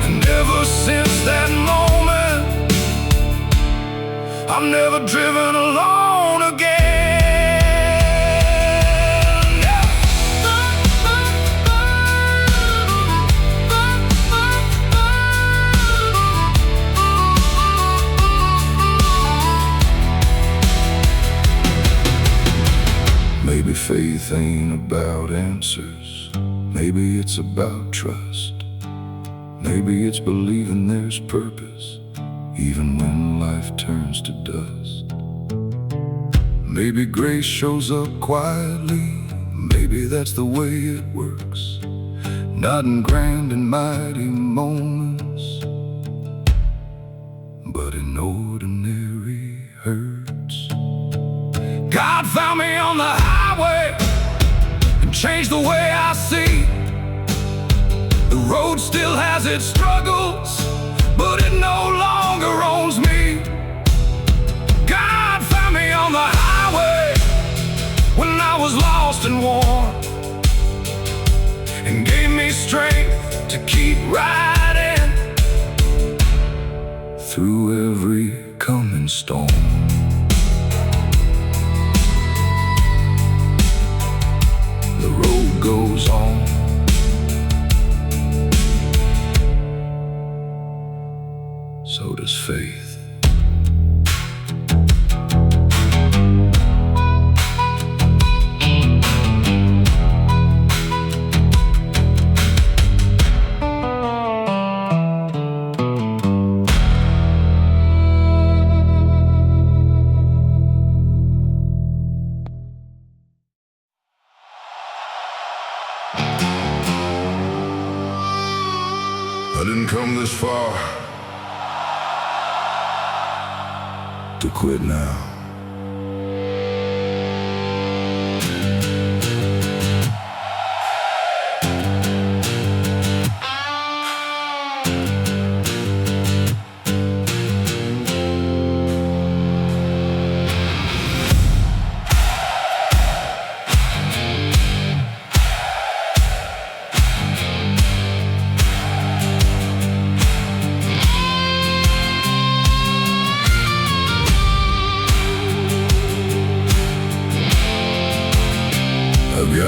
And ever since that moment, I've never driven alone again. Maybe faith ain't about answers, maybe it's about trust. Maybe it's believing there's purpose, even when life turns to dust. Maybe grace shows up quietly, maybe that's the way it works, not in grand and mighty moments, but in ordinary hurts. God found me on the highway and changed the way I see. The road still has its struggles, but it no longer owns me. God found me on the highway when I was lost and worn, and gave me strength to keep riding through every coming storm. The road goes on, so does faith. I didn't come this far to quit now.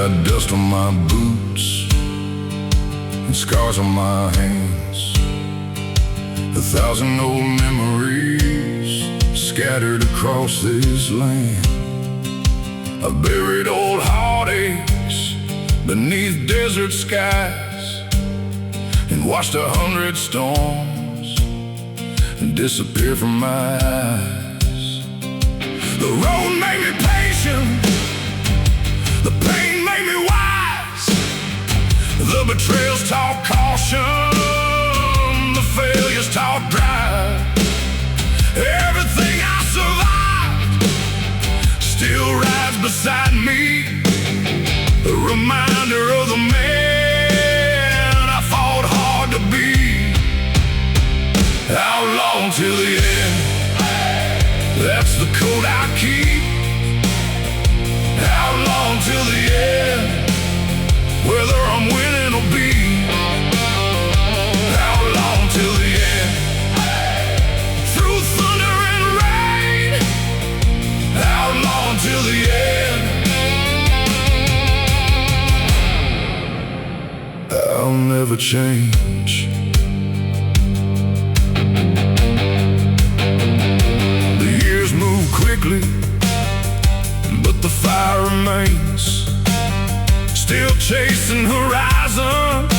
got dust on my boots and scars on my hands, 1,000 old memories scattered across this land. I buried old heartaches beneath desert skies and watched 100 storms disappear from my eyes. The road made me patient, the pain made me wise, the betrayals taught caution, the failures taught drive. Everything I survived still rides beside me, a reminder of the man I fought hard to be. Outlaw till the end, that's the code I keep. Outlaw till the end, whether I'm winning or beat. Outlaw till the end, through thunder and rain. Outlaw till the end, I'll never change. The years move quickly, but the fire remains. Still chasing horizons,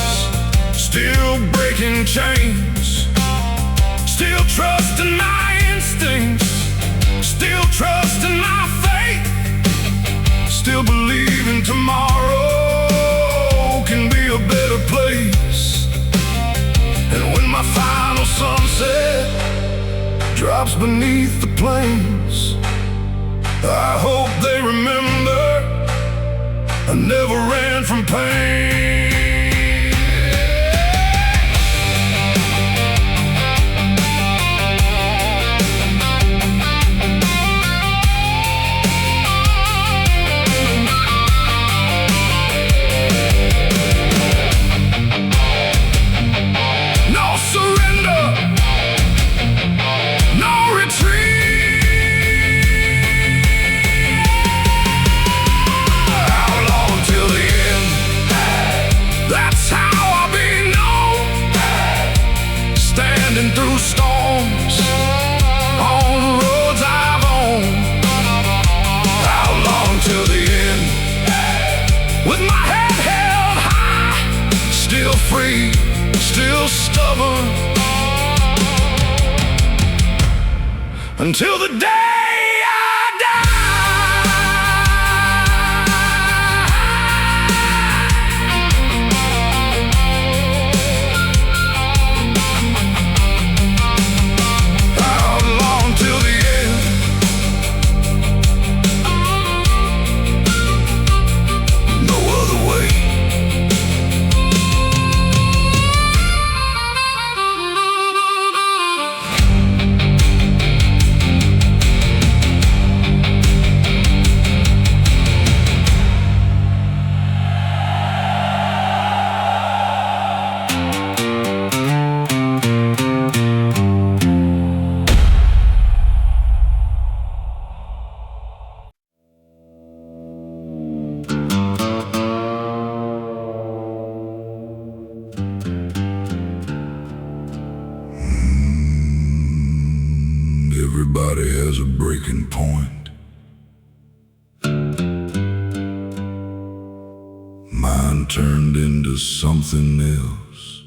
still breaking chains, still trusting my instincts, still trusting my faith, still believing tomorrow can be a better place. And when my final sunset drops beneath the plains, I hope they remember I never ran from pain. No surrender, no retreat. Outlaw till the end, that's how I'll be known. Standing through storms on roads I've owned. Outlaw till the end, with my head held high, still free, still stubborn, until the day I die. Outlaw till the end, no other way. Everybody has a breaking point. Mine turned into something else.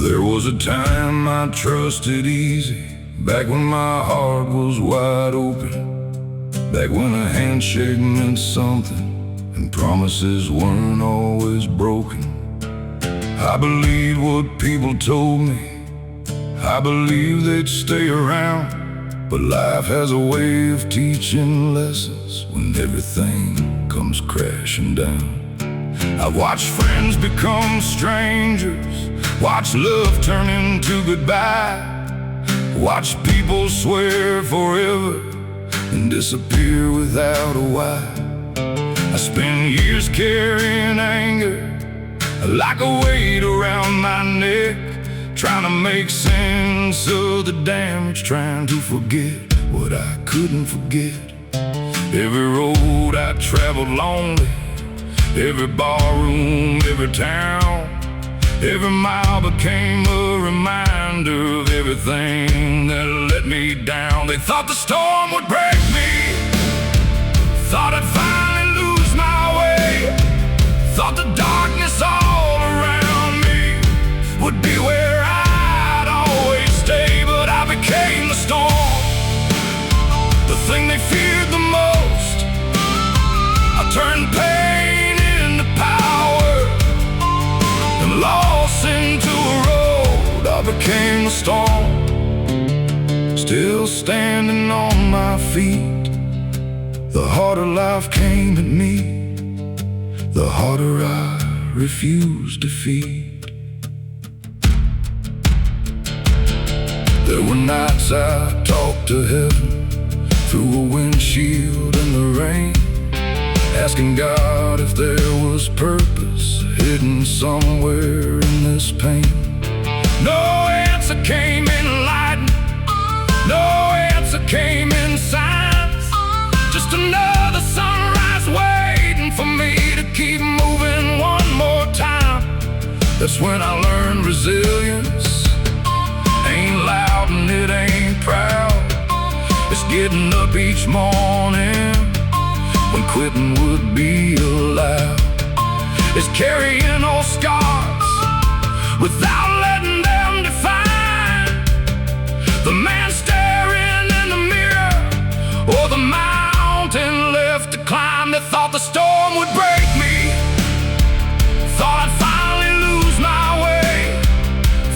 There was a time I trusted easy, back when my heart was wide open, back when a handshake meant something and promises weren't always broken. I believed what people told me, I believed they'd stay around, but life has a way of teaching lessons when everything comes crashing down. I've watched friends become strangers, watch love turn into goodbye, watch people swear forever and disappear without a why. I spent years carrying anger like a weight around my neck, trying to make sense of the damage, trying to forget what I couldn't forget. Every road I traveled lonely, every barroom, every town, every mile became a reminder of everything that let me down. They thought the storm would break me, thought I'd finally lose my way, thought the darkness all around me would be where I'd always stay. But I became the storm, the thing they feared the most. I turned pain into power and lost into a road. I became the storm, still standing on my feet. The harder life came at me, the harder I refused defeat. There were nights I talked to heaven through a windshield in the rain, asking God if there was purpose hidden somewhere in this pain. No answer came in light, no answer came in signs, just another sunrise waiting for me to keep moving one more time. That's when I learned resilience ain't loud and it ain't proud. It's getting up each morning when quitting would be allowed. It's carrying old scars without letting them define the man staring in the mirror or the mountain left to climb. They thought the storm would break me, thought I'd finally lose my way,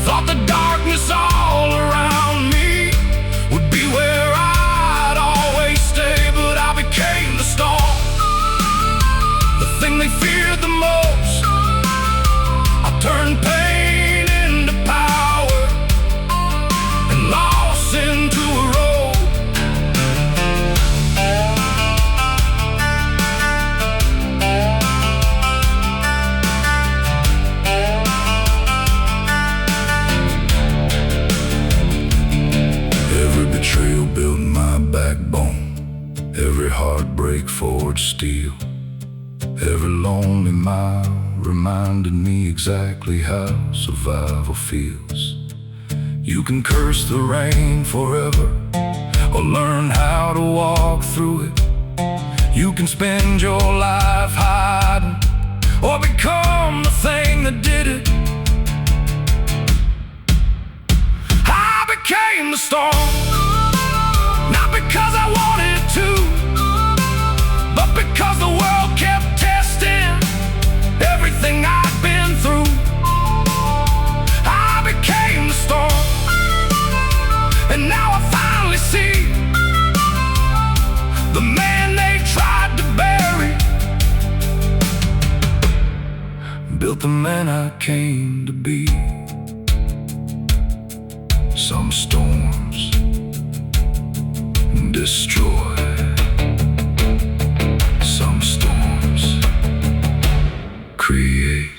thought the darkness all around me would be where I'd always stay. But I became the storm, the thing they feared the most. I turned pain into power and lost into a road. Every betrayal built my backbone, every heartbreak forged steel, every lonely mile reminded me exactly how survival feels. You can curse the rain forever or learn how to walk through it. You can spend your life hiding or become the thing that did it. I became the storm, not because I wanted to, but because the world kept testing everything I'd been through. I became the storm, and now I finally see the man they tried to bury built the man I came to be. Some storms destroy, some storms create.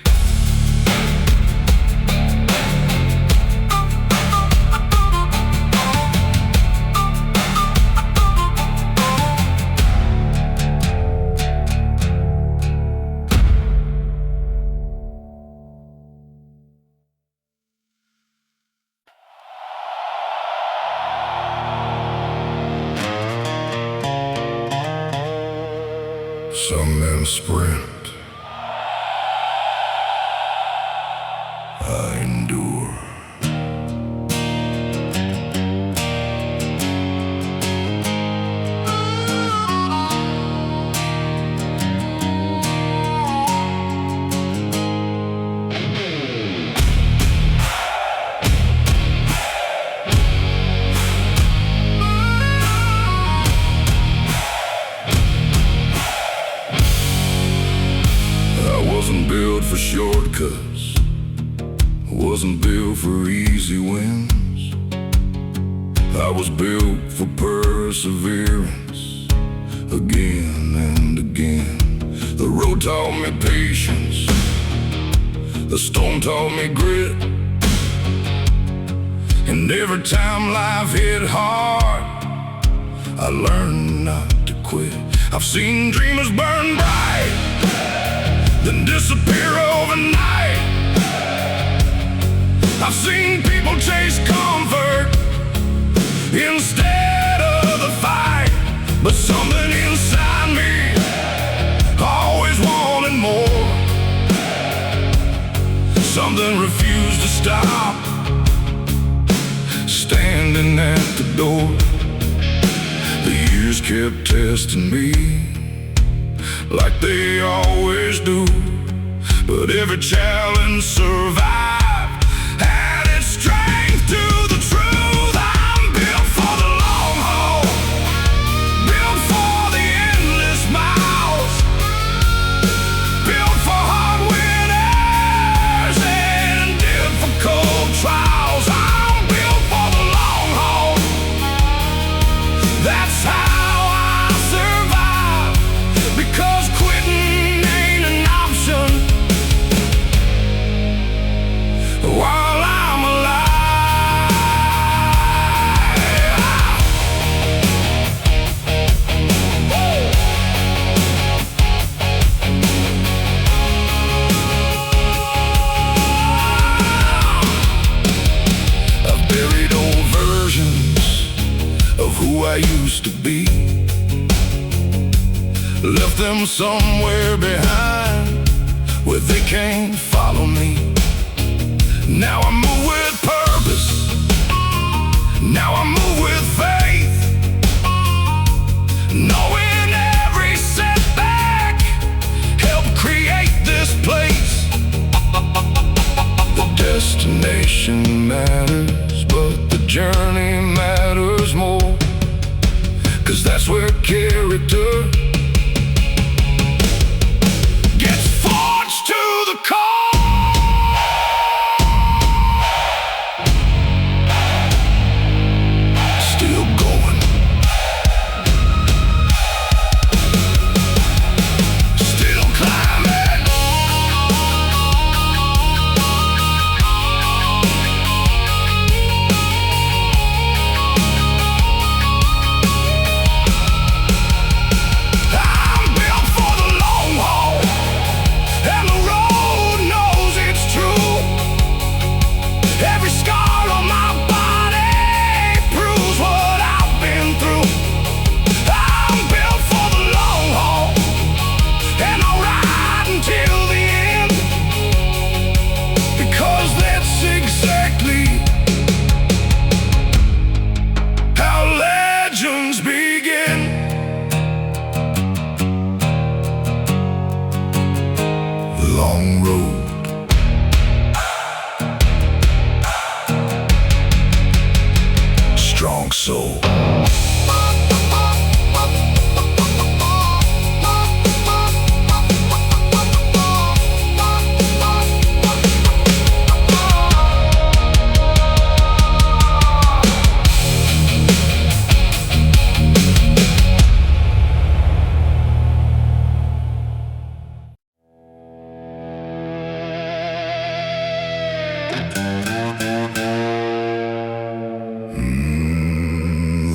Some men sprint, I endure. Wasn't built for shortcuts, wasn't built for easy wins. I was built for perseverance, again and again. The road taught me patience, the storm taught me grit. And every time life hit hard, I learned not to quit. I've seen dreamers burn bright, then disappear overnight. I've seen people chase comfort instead of the fight. But something inside me always wanted more. Something refused to stop, standing at the door. The years kept testing me, like they always do. But every challenge survived, had its strength to the truth. I'm built for the long haul, built for the endless miles, built for hard winners and difficult trials. I'm built for the long haul, that's how I survive, because quitting ain't an option while I'm I've buried old versions of who I used to be, left them somewhere behind where they can't follow me. Now I move with purpose, now I move with faith, knowing every setback helped create this place. The destination matters, but the journey matters more, 'cause that's where character gets forged to the core. Still going, still climbing. I'm built for the long haul, and the road knows it's true. Every scar on my body proves what I've been through. I'm built for the long haul, and I'll ride until the end, because that's exactly how legends begin. Long road, strong soul.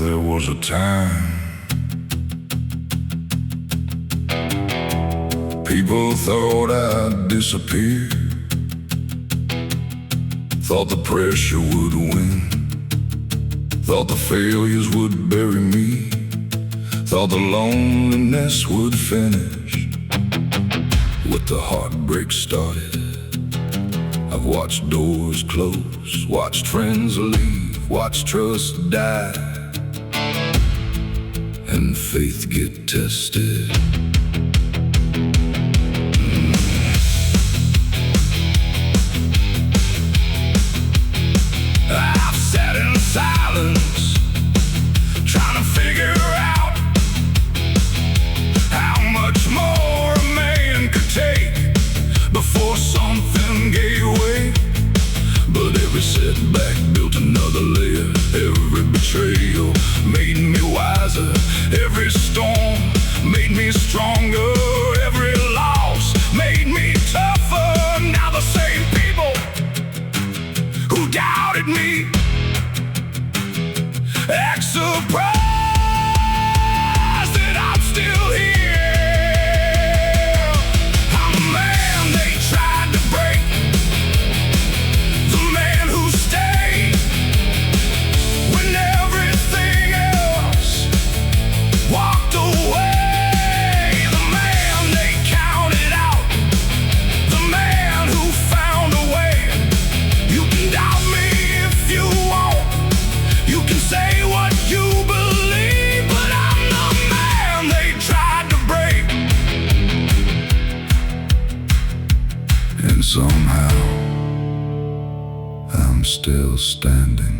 There was a time people thought I'd disappear, thought the pressure would win, thought the failures would bury me, thought the loneliness would finish with the heartbreak started. I've watched doors close, watched friends leave, watched trust die, and faith get tested. I've sat in silence, trying to figure out how much more a man could take before something gave way. But every setback built another layer, every betrayal made me wiser. Every storm made me stronger. Every loss made me tougher. Now the same people who doubted me act surprised that I'm still here. I'm a man they tried to break, the man who stayed when everything else walked away. The man they counted out, the man who found a way. You can doubt me if you want, you can say what you believe, but I'm the man they tried to break. And somehow I'm still standing.